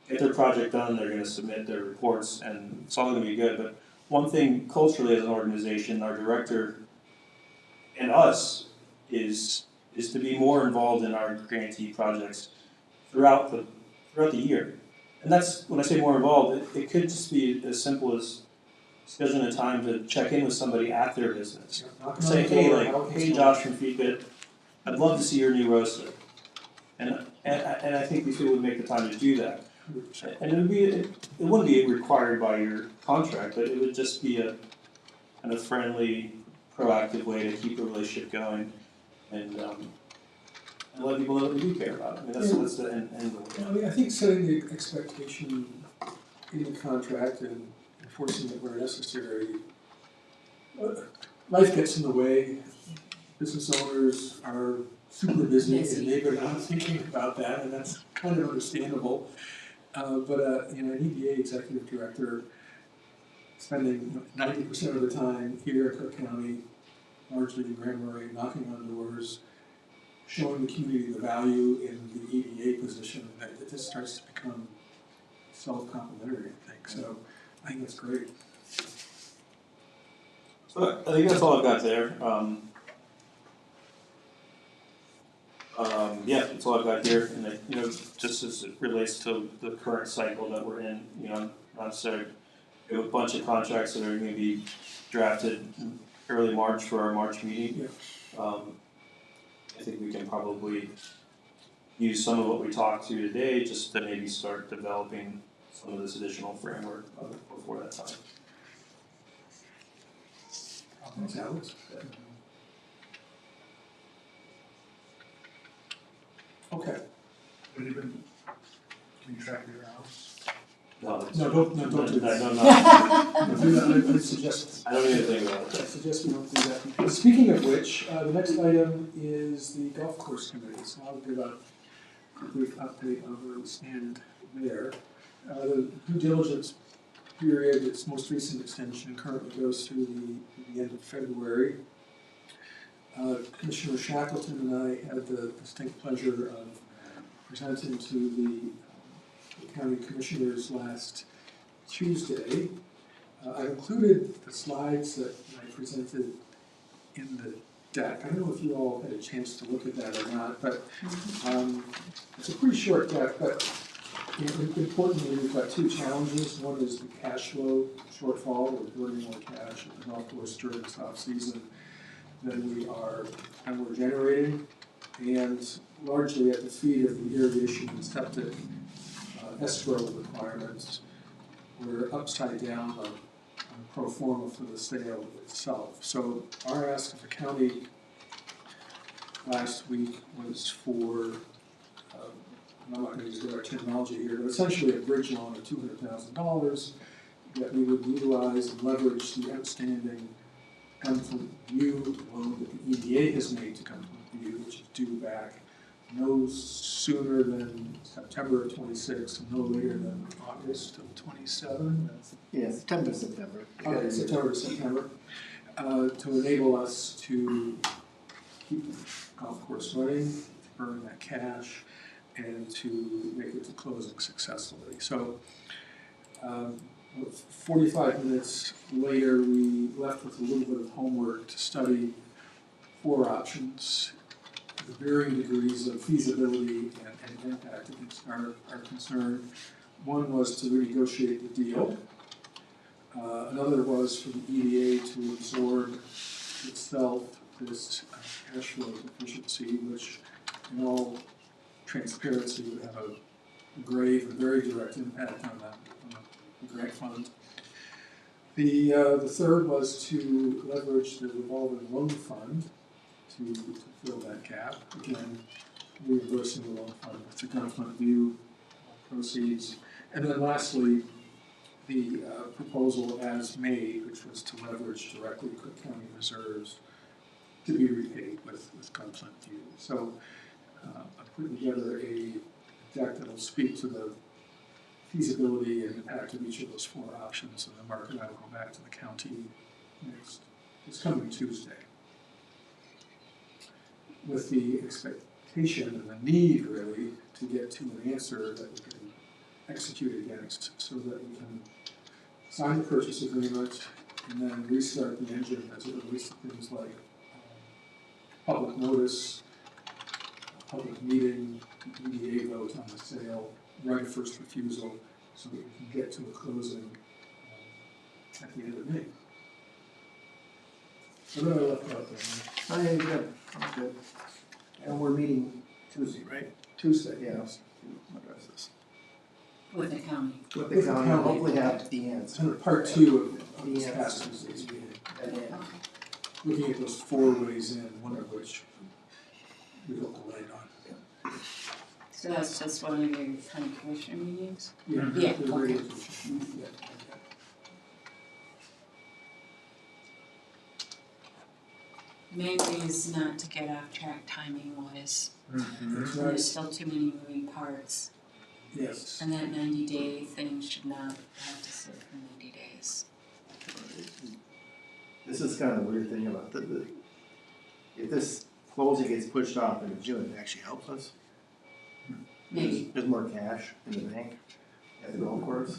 get their project done, they're gonna submit their reports, and it's all gonna be good. But one thing culturally as an organization, our director and us is to be more involved in our grantee projects throughout the year. And that's, when I say more involved, it could just be as simple as scheduling a time to check in with somebody at their business. Say, hey Josh from FECA, I'd love to see your new roaster. And I think these people would make the time to do that. And it wouldn't be required by your contract, but it would just be a kind of friendly, proactive way to keep the relationship going and let people know that we do care about it. I mean, that's the end goal. I mean, I think setting the expectation in the contract and enforcing it where necessary, life gets in the way. Business owners are super busy and maybe they're not thinking about that, and that's kind of understandable. But an EDA executive director spending 90% of the time here in Cook County, largely in Grand Marais, knocking on doors, showing the community the value in the EDA position, that it just starts to become self-complementary, I think. So I think that's great. So I think that's all I've got there. Yeah, that's all I've got here, and just as it relates to the current cycle that we're in, not necessarily, we have a bunch of contracts that are going to be drafted in early March for our March meeting. Yeah. I think we can probably use some of what we talked to today just to maybe start developing some of this additional framework before that time. Thanks, Alex. Okay. Have you been keeping track of your hours? No, Don't do that. No. Do that. I suggest. I don't even think about I it. suggest we don't do that. Speaking of which, the next item is the golf course committee. So I'll give a brief update on where we stand there. The due diligence period, its most recent extension, currently goes through the end of February. Commissioner Shackleton and I had the distinct pleasure of presenting to the county commissioners last Tuesday. I included the slides that I presented in the deck. I don't know if you all had a chance to look at that or not, but it's a pretty short deck, but importantly, we've got two challenges. One is the cash flow shortfall. We're burning more cash at the golf course during this off-season than we're generating, and largely at the feet of the irrigation and septic escrow requirements. We're upside down on pro forma for the sale itself. So our ask of the county last week was for, I'm not going to use the right terminology here, but essentially a bridge loan of $200,000 that we would utilize and leverage the outstanding come from view loan that the EDA has made to come from view, which is due back no sooner than September of 26 and no later than August of 27. Yeah, September to September. Okay, September to September, to enable us to keep the golf course running, to burn that cash, and to make it to closing successfully. So 45 minutes later, we left with a little bit of homework to study 4 options. The varying degrees of feasibility and impact are concerned. One was to renegotiate the deal. Another was for the EDA to absorb itself this cash flow deficiency, which in all transparency would have a grave and very direct impact on the grant fund. The third was to leverage the revolving loan fund to fill that gap. Again, reimbursing the loan fund with the government view proceeds. And then lastly, the proposal as made, which was to leverage directly Cook County reserves to be repaid with government view. So I'm putting together a deck that will speak to the feasibility and impact of each of those four options, and then Mark and I will go back to the county this coming Tuesday, with the expectation and the need really to get to an answer that we can execute against, so that we can sign the purchase agreement and then restart the engine as it relates to things like public notice, public meeting, EDA vote on the sale, right of first refusal, so that we can get to a closing at the end of May. So then I left out there. Oh, yeah, good, good. And we're meeting Tuesday, right? Tuesday, Yeah. yes. Address this. With the county. With With the county. hopefully have the answer. And part two of this Yeah. past Tuesday's meeting, Okay. looking at those four ways in, one of which we don't delay on. So that's just one of your county commissioner meetings? Yeah. Yeah, the okay. radio station. Yeah. Main thing is not to get off track timing wise. That's right. There's still too many moving parts. Yes. And that 90-day thing should not have to sit for 90 days. This is kind of the weird thing about if this closing gets pushed off into June, it actually helps us. Maybe. There's more cash in the bank at the golf course.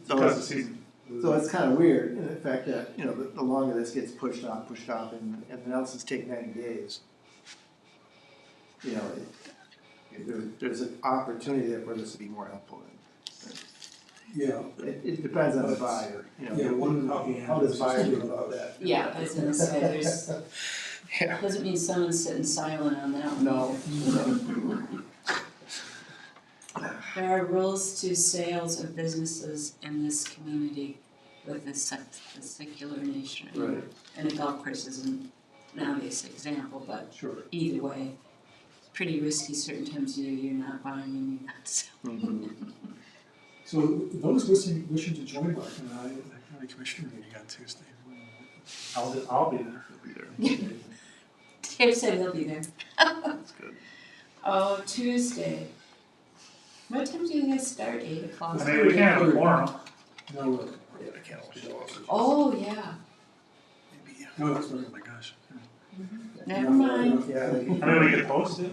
Because the season. So it's kind of weird in the fact that, you know, the longer this gets pushed off, and everything else is take 90 days. You know, there's an opportunity there for this to be more helpful. Yeah. It depends on the buyer, you know. Yeah, one How does buyer feel about that? Yeah, I was gonna say, there's, Yeah. doesn't mean someone's sitting silent on that one. No. There are rules to sales of businesses in this community with the secular nature. Right. And a golf course isn't an obvious example, but Sure. either way, it's pretty risky certain times of year you're not buying and you're not selling. So those wishing to join Mark and I at the county commissioner meeting on Tuesday. I'll be there. Dave said he'll be there. That's good. Oh, Tuesday. What time do you guys start? 8 o'clock? I mean, we can't have a quorum. No, Yeah, I can't show us. Oh, yeah. no, that's right, oh my gosh. Never mind. Yeah. I mean, we could post it.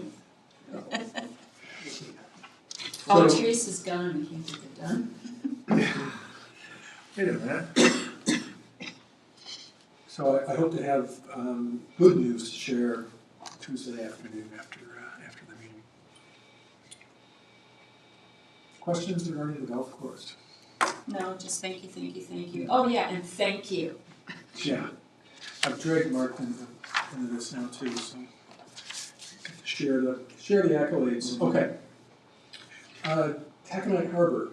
Oh, So- Teresa's gone, we can't get it done. Wait a minute. So I hope to have good news to share Tuesday afternoon after the meeting. Questions regarding the golf course? No, just thank you, thank you, thank you. Oh, yeah, and thank you. Yeah, I've dragged Mark into this now too, so share the accolades. Okay. Taconite Harbor,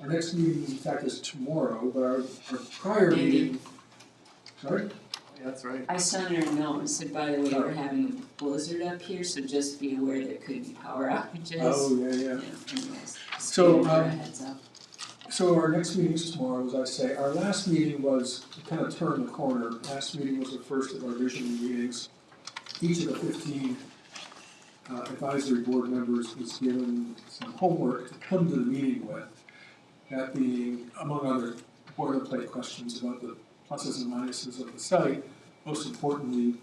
our next meeting in fact is tomorrow, but our prior Maybe. meeting, sorry? Yeah, that's right. I sent her a note and said, by the way, we're having a blizzard up here, so just be aware there could be power outages. Oh, yeah, You yeah. know, anyways, just So, giving her a heads up. So our next meeting is tomorrow, as I say. Our last meeting was, to kind of turn the corner. Last meeting was the first of our visioning meetings. Each of the 15 advisory board members was given some homework to come to the meeting with. That being, among other boilerplate questions about the pluses and minuses of the site, most importantly,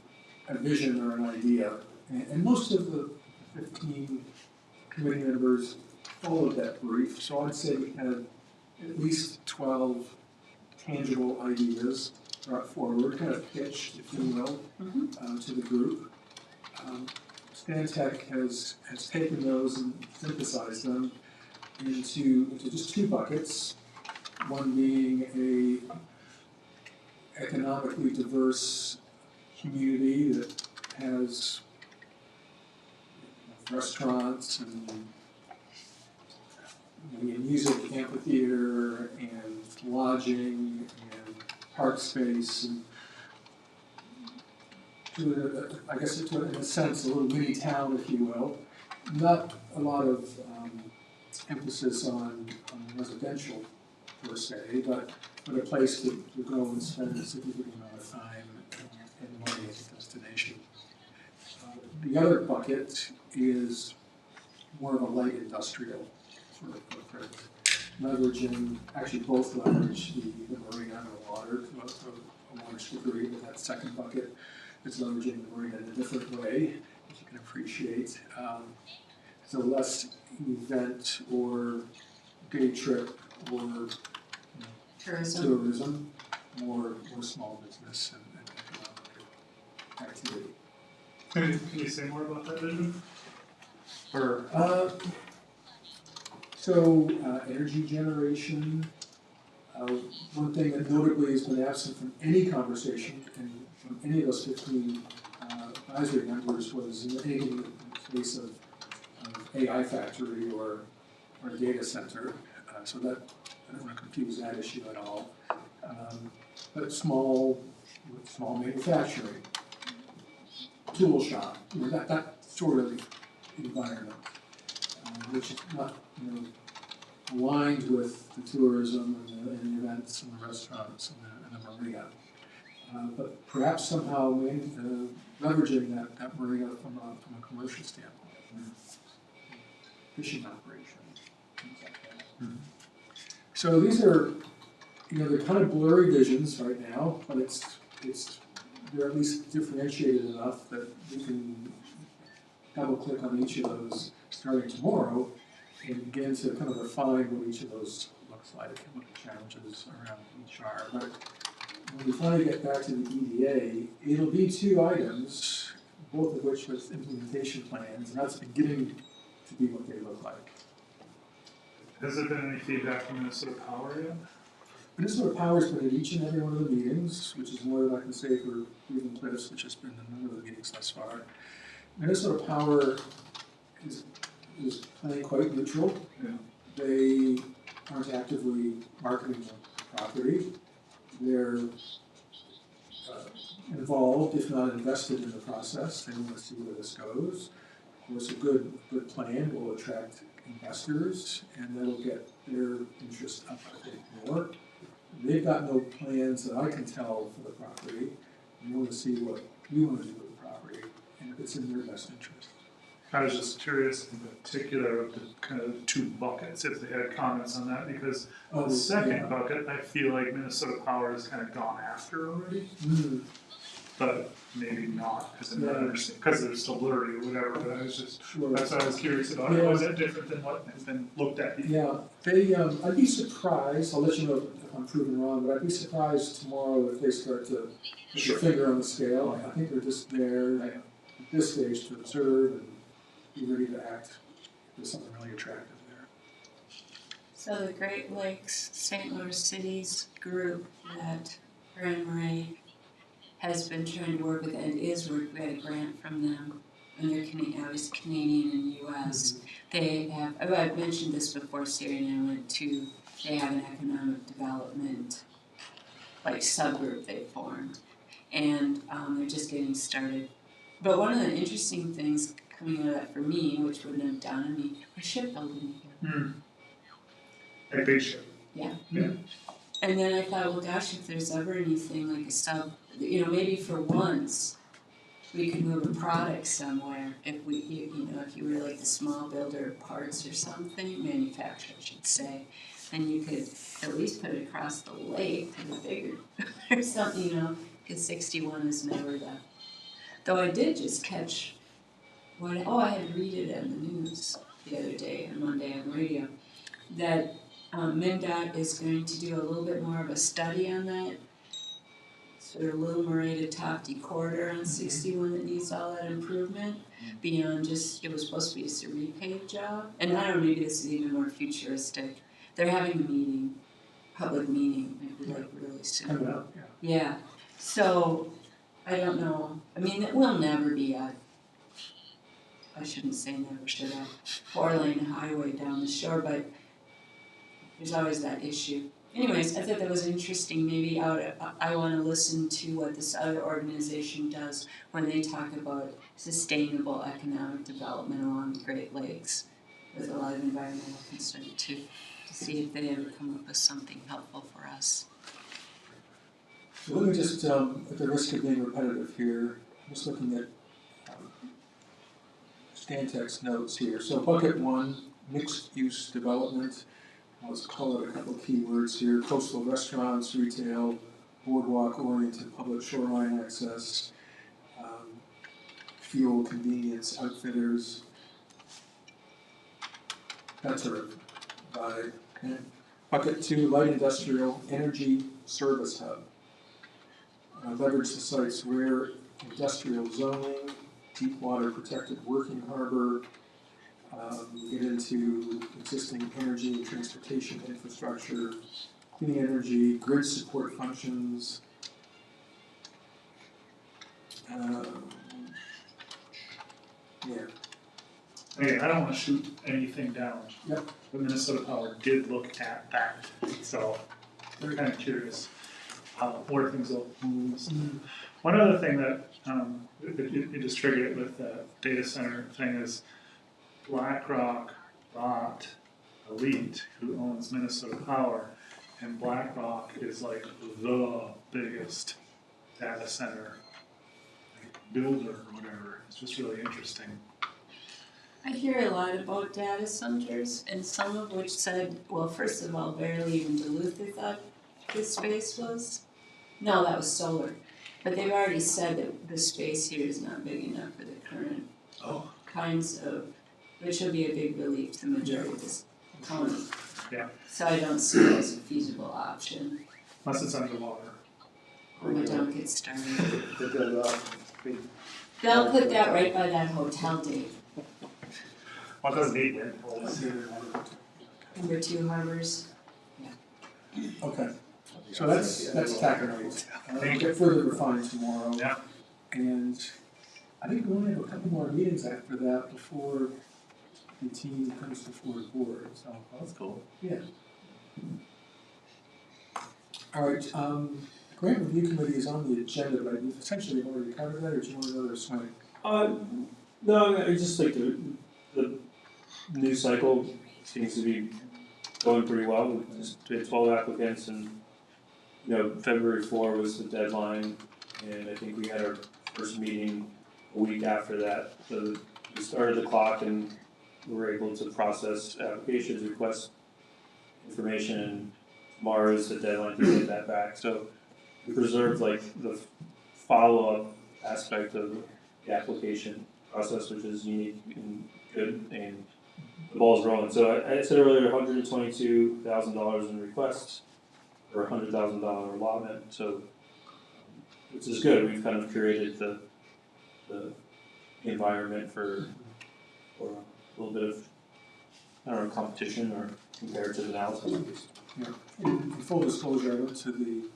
a vision or an idea. And most of the 15 committee members followed that brief, so I'd say we had at least 12 tangible ideas brought forward, kind of pitched, if you will, to the group. Stantec has taken those and synthesized them into just two buckets, one being a economically diverse community that has restaurants and maybe a music amphitheater and lodging and park space and I guess in a sense, a little mini town, if you will. Not a lot of emphasis on residential per se, but a place to go and spend a significant amount of time and money as a destination. The other bucket is more of a light industrial sort of footprint, leveraging, actually both leverage the marina and the water to a large degree, but that second bucket is leveraging the marina in a different way, as you can appreciate. So less event or day trip or tourism, more small business and economic activity. Can you say more about that vision? Or Energy generation. One thing that notably has been absent from any conversation and from any of those 15 advisory members was anything in the case of AI factory or a data center. So that I don't want to confuse that issue at all. But small manufacturing, tool shop, that sort of environment, which is not aligned with the tourism and the events and the restaurants and the marina. But perhaps somehow leveraging that marina from a commercial standpoint, fishing operation, things like that. Mm-hmm. So these are, they're kind of blurry visions right now, but they're at least differentiated enough that we can double click on each of those starting tomorrow and begin to kind of refine what each of those looks like and what the challenges around each are. But when we finally get back to the EDA, it'll be 2 items, both of which with implementation plans, and that's beginning to be what they look like. Has there been any feedback from Minnesota Power yet? Minnesota Power's been at each and every one of the meetings, which is more than I can say for Cleveland Cliffs, which has been in none of the meetings thus far. Minnesota Power is playing quite neutral. Yeah. They aren't actively marketing the property. They're involved, if not invested in the process. They want to see where this goes. Of course, a good plan will attract investors, and that'll get their interest up, I think, more. They've got no plans that I can tell for the property. They want to see what we want to do with the property, and if it's in their best interest. I was just curious in particular of the kind of 2 buckets, if they had comments on that, because the second bucket, I feel like Minnesota Power has kind of gone after already. Mm-hmm. But maybe not, because they're still blurry or whatever, but I was just, that's what I was curious about. Yeah. Was it different than what has been looked at before? Yeah, I'd be surprised, I'll let you know if I'm proven wrong, but I'd be surprised tomorrow if they start to put their finger on the scale. I think they're just there at this stage to observe and be ready to act if there's something really attractive there. So the Great Lakes St. Louis Cities group that Grand Marais has been trying to work with and is working. We had a grant from them, and they're obviously Canadian and U.S. Mm-hmm. They have, I've mentioned this before, Sarah and I went to, they have an economic development subgroup they formed, and they're just getting started. But one of the interesting things coming out of that for me, which wouldn't have done on me, was shipbuilding here. A big ship. Yeah. Yeah. And then I thought, well, gosh, if there's ever anything like a maybe for once we could move a product somewhere. If if you were like the small builder of parts or something, manufacturer, I should say, then you could at least put it across the lake to the bigger or something, because 61 is never that. Though I did just catch I had to read it on the news the other day, on Monday on the radio, that MnDOT is going to do a little bit more of a study on that sort of Little Marais to Tofty corridor on 61 that needs all that improvement beyond just, it was supposed to be just a repave job. And I don't know, maybe this is even more futuristic. They're having a meeting, public meeting, maybe really soon. Coming up, Yeah. So, I don't know. I mean, it will never be I shouldn't say never, should I? 4-lane highway down the shore, but there's always that issue. anyways, I thought that was interesting, maybe I wanna listen to what this other organization does when they talk about sustainable economic development along the Great Lakes with a lot of environmental concern too, to see if they ever come up with something helpful for us. So let me just, at the risk of being repetitive here, I'm just looking at Stantec's notes here. So bucket 1, mixed-use development. Let's call it a couple of keywords here: coastal restaurants, retail, boardwalk-oriented public shoreline access, fuel convenience outfitters, that sort of vibe. Okay. Bucket 2, light industrial, energy service hub. Leverage the site's rare industrial zoning, deep water protected working harbor. Get into existing energy and transportation infrastructure, clean energy, grid support functions. Yeah. Again, I don't wanna shoot anything down. Yep. But Minnesota Power did look at that, so we're kinda curious where things will move. One other thing that, it just triggered it with the data center thing is BlackRock bought Elite, who owns Minnesota Power, and BlackRock is like the biggest data center builder or whatever. It's just really interesting. I hear a lot about data centers, and some of which said, well, first of all, barely even Duluth they thought this space was. No, that was solar. But they've already said that the space here is not big enough for the current kinds of, which will be a big relief to the majority of this county. Yeah. So I don't see it as a feasible option. Unless it's underwater. We don't get started. They've got a lot of big. They'll put that right by that hotel, Dave. Well, it doesn't need wind poles. Number 2 harbors. Okay. So that's taconite. We'll get further refined tomorrow. Yeah. And I think we only have a couple more meetings after that before the team comes before the board, so. That's cool. Yeah. All right, grant review committee is on the agenda, but we've essentially already covered that, or do you want another swing? No, I just like the news cycle seems to be going pretty well. We had 12 applicants, and February 4 was the deadline, and I think we had our first meeting a week after that. So we started the clock, and we were able to process applications, request information, and tomorrow is the deadline to get that back. So we preserved like the follow-up aspect of the application process, which is unique and good, and the ball's rolling. So I said earlier, $122,000 in requests for a $100,000 allotment. So which is good. We've kind of curated the environment for a little bit of competition or comparative analysis. Yeah. In full disclosure, I went to the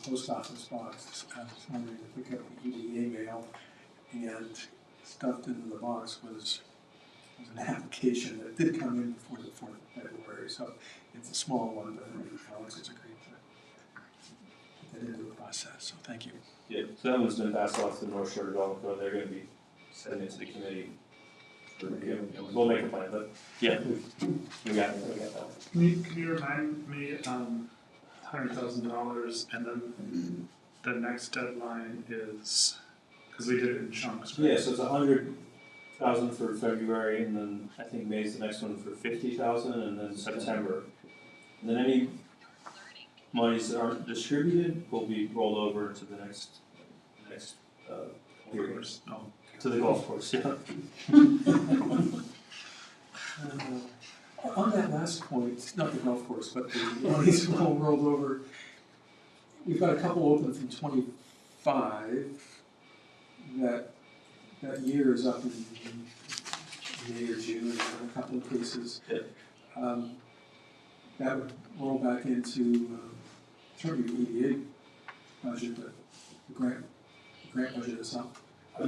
post office box this morning to pick up the EDA mail, and stuffed into the box was an application that did come in before the 4th of February. So it's a small one, but Alex has agreed to put that into the process. So thank you. Yeah, so that one's been passed off to the North Shore Development Code. They're going to be sending it to the committee. We'll make a plan, but yeah, we got that one. Can you remind me, $100,000, and then the next deadline is, because we did it in chunks, right? Yeah, so it's $100,000 for February, and then I think May's the next one for $50,000, and then September. And then any monies that aren't distributed will be rolled over to the next years. No. To the golf course, yeah. On that last point, not the golf course, but the monies all rolled over, we've got a couple open from 25 that year is up in May or June in a couple of cases. Yeah. That would roll back into certainly the EDA budget, but the grant budget is up.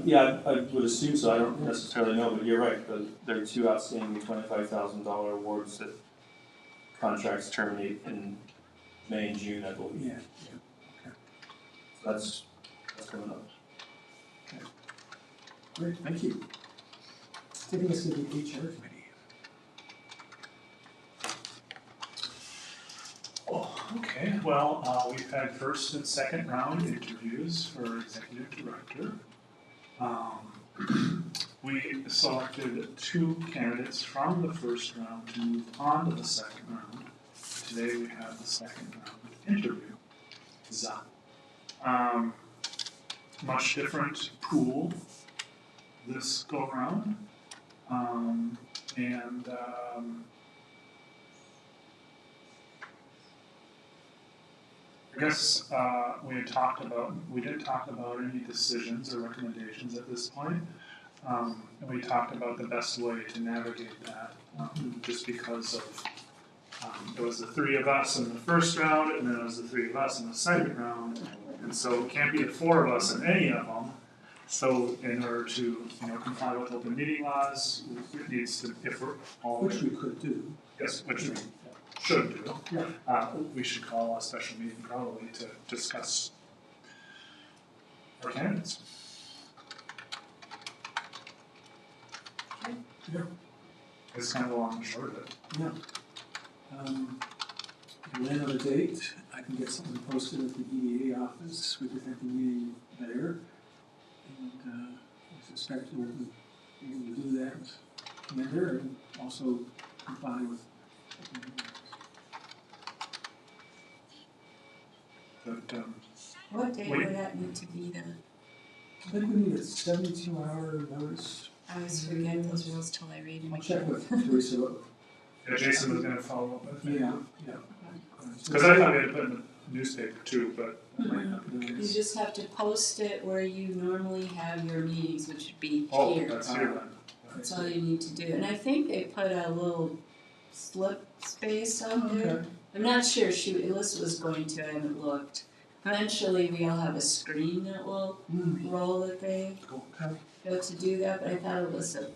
Yeah, I would assume so. I don't necessarily know, but you're right. There are 2 outstanding $25,000 awards that contracts terminate in May and June, I believe. Yeah. So that's coming up. Great, thank you. Taking us to the HR committee. Oh, okay, well, we've had first and second round interviews for executive director. We selected 2 candidates from the first round to move on to the second round. Today we have the second round interview. Much different pool this go around. I guess we didn't talk about any decisions or recommendations at this point. And we talked about the best way to navigate that, just because of, it was the 3 of us in the first round, and then it was the 3 of us in the second round. And so it can't be the 4 of us in any of them. So in order to, comply with open meeting laws, it needs to, if we're all. Which we could do. Yes, which we should do. Yeah. We should call a special meeting probably to discuss our candidates. Yeah. It's kind of a long and short of it. Yeah. Land on a date, I can get something posted at the EDA office, we could have the meeting there. And I suspect we'll be able to do that together and also comply with. But, What day Wait. would that need to be then? I think we need a 72-hour notice. I always forget those rules till I read them. I'll check with Teresa. yeah, Jason was gonna follow up with me. Yeah. Because I thought we had to put it in the newspaper too, but it might not be the You case. just have to post it where you normally have your meetings, which would be Oh, here. that's here then. That's all you need to do. And I think they put a little slip space out there. Okay. I'm not sure, shoot, Alyssa was going to, I haven't looked. Eventually, we all have a screen that will roll that they Okay. go to do that, but I thought Alyssa,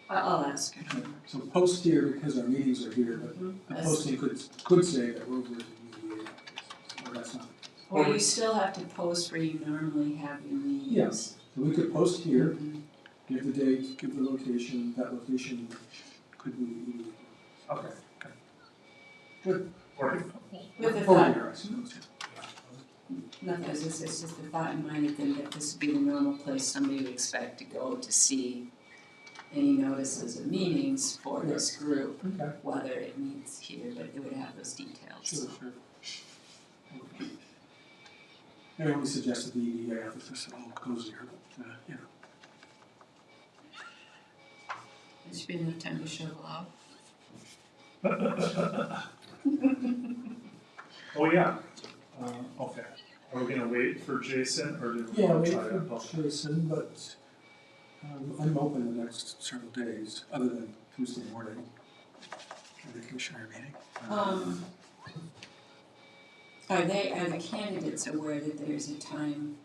I'll ask her. So post here because our meetings are here, but the That's- posting could say that we're over at the EDA office, or that's not. Or you still have to post where you normally have your meetings. Yes. So we could post here, Mhm. give the date, give the location, that location could be the EDA. Okay. Good. Or, With the Or thought, here, I suppose. nothing, it's just the thought in mind that this would be the normal place somebody would expect to go to see any notices of meetings for this group, Okay. whether it meets here, but it would have those details. Sure. And we suggested the EDA office is a little cozier, but, There should be enough time to shovel out. oh yeah, okay. Are we gonna wait for Jason or do we Yeah, want wait to try that? for Jason, but I'm open the next several days, other than Tuesday morning. For the commissioner meeting. Are the candidates aware that there's a time?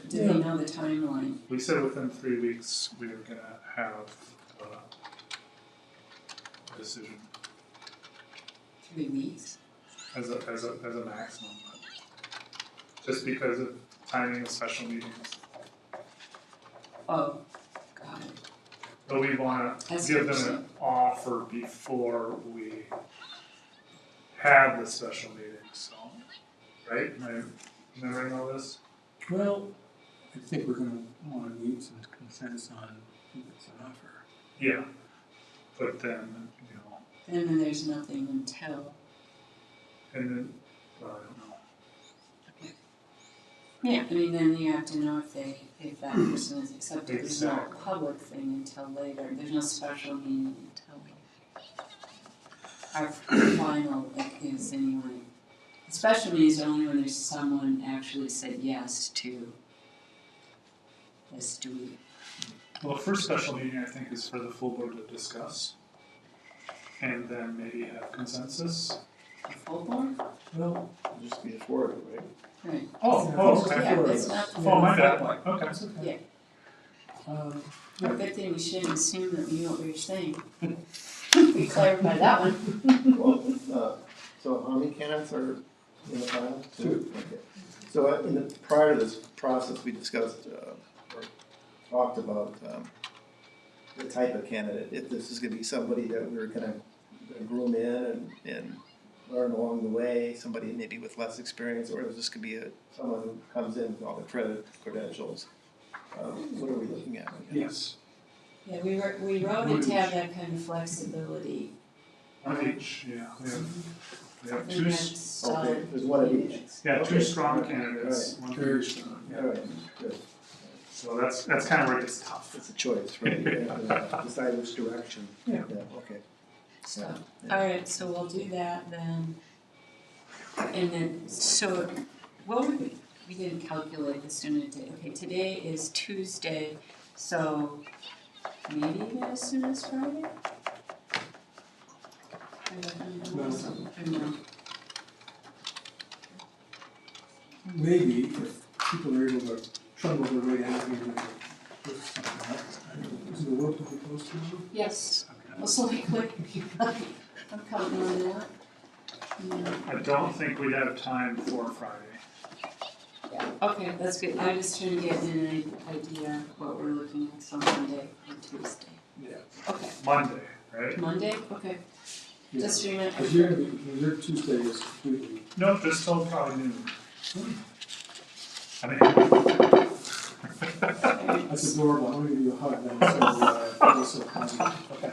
Do Yeah. they know the timeline? We said within 3 weeks we were gonna have a decision 3 weeks? as a maximum. Just because of timing of special meetings. Oh, got it. But we wanna That's give what them you're an offer before we have the special meeting, so, right? Am I remembering all this? Well, I think we're gonna wanna meet some consensus on who gets an offer. Yeah. But then, And then there's nothing until. and then, well, I don't know. Yeah, I mean, then you have to know if that person is accepted. There's no Exactly. public thing until later. There's no special meeting until our final is anyway. The special meeting is only when there's someone actually said yes to this duty. Well, the first special meeting, I think, is for the full board to discuss. And then maybe have consensus. The full board? Well, Just be a forward, right? Right. Okay. Yeah, that's not the. Oh, my bad, okay. that's okay. Good thing we shouldn't assume that we knew what we were saying. We clarified that one. Well, So how many candidates are in the final? 2. Okay. So prior to this process, we discussed, or talked about, the type of candidate, if this is gonna be somebody that we're gonna groom in and learn along the way, somebody maybe with less experience, or is this gonna be someone who comes in with all the credentials? What are we looking at? Yes. Yeah, we wrote it to have that kind of flexibility. One each, yeah, we have I think two, that's Okay, solid. there's one of each. yeah, two Okay. strong candidates, one for Very each. strong. All right, good. So that's kind of where it gets tough. It's a choice, right? You have to decide which direction. Yeah. Okay. So, Yeah. all right, so we'll do that then. And then, so what would we didn't calculate this in a day. Okay, today is Tuesday, so maybe even as soon as Friday? I don't know. Maybe if people are able to trundle their way down here. Is the work that we're supposed to do? Yes, also like, I'm counting on that. Yeah. I don't think we'd have time for Friday. Okay, that's good. I was trying to get an idea of what we're looking at, so Monday or Tuesday. Yeah. Okay, Monday, right? Monday, okay. Just remember. Because your Tuesday is completely. No, just till probably noon. I mean. That's adorable. I'm gonna give you a hug then, so, that was so kind. Okay.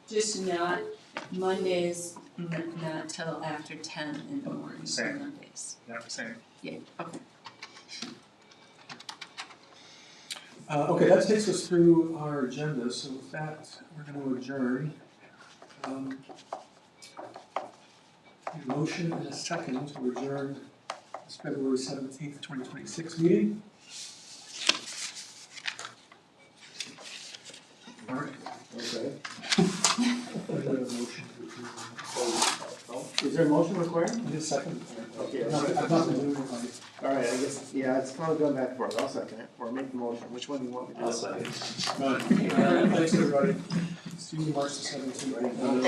Just not, Mondays, not till after 10 in the morning, so Same. Mondays. Yeah, same. Yeah, okay. Okay, that takes us through our agenda, so with that, we're gonna adjourn. A motion and a second to adjourn this February 17th, 2026 meeting. All right. Okay. We have a motion to approve. Is there a motion required? I just second. Okay. I've not been doing it like. All right, I guess, yeah, it's kind of going back and forth. I'll second it, or make the motion. Which one do you want me to do? I'll second. Thanks, everybody. See you March the 17th.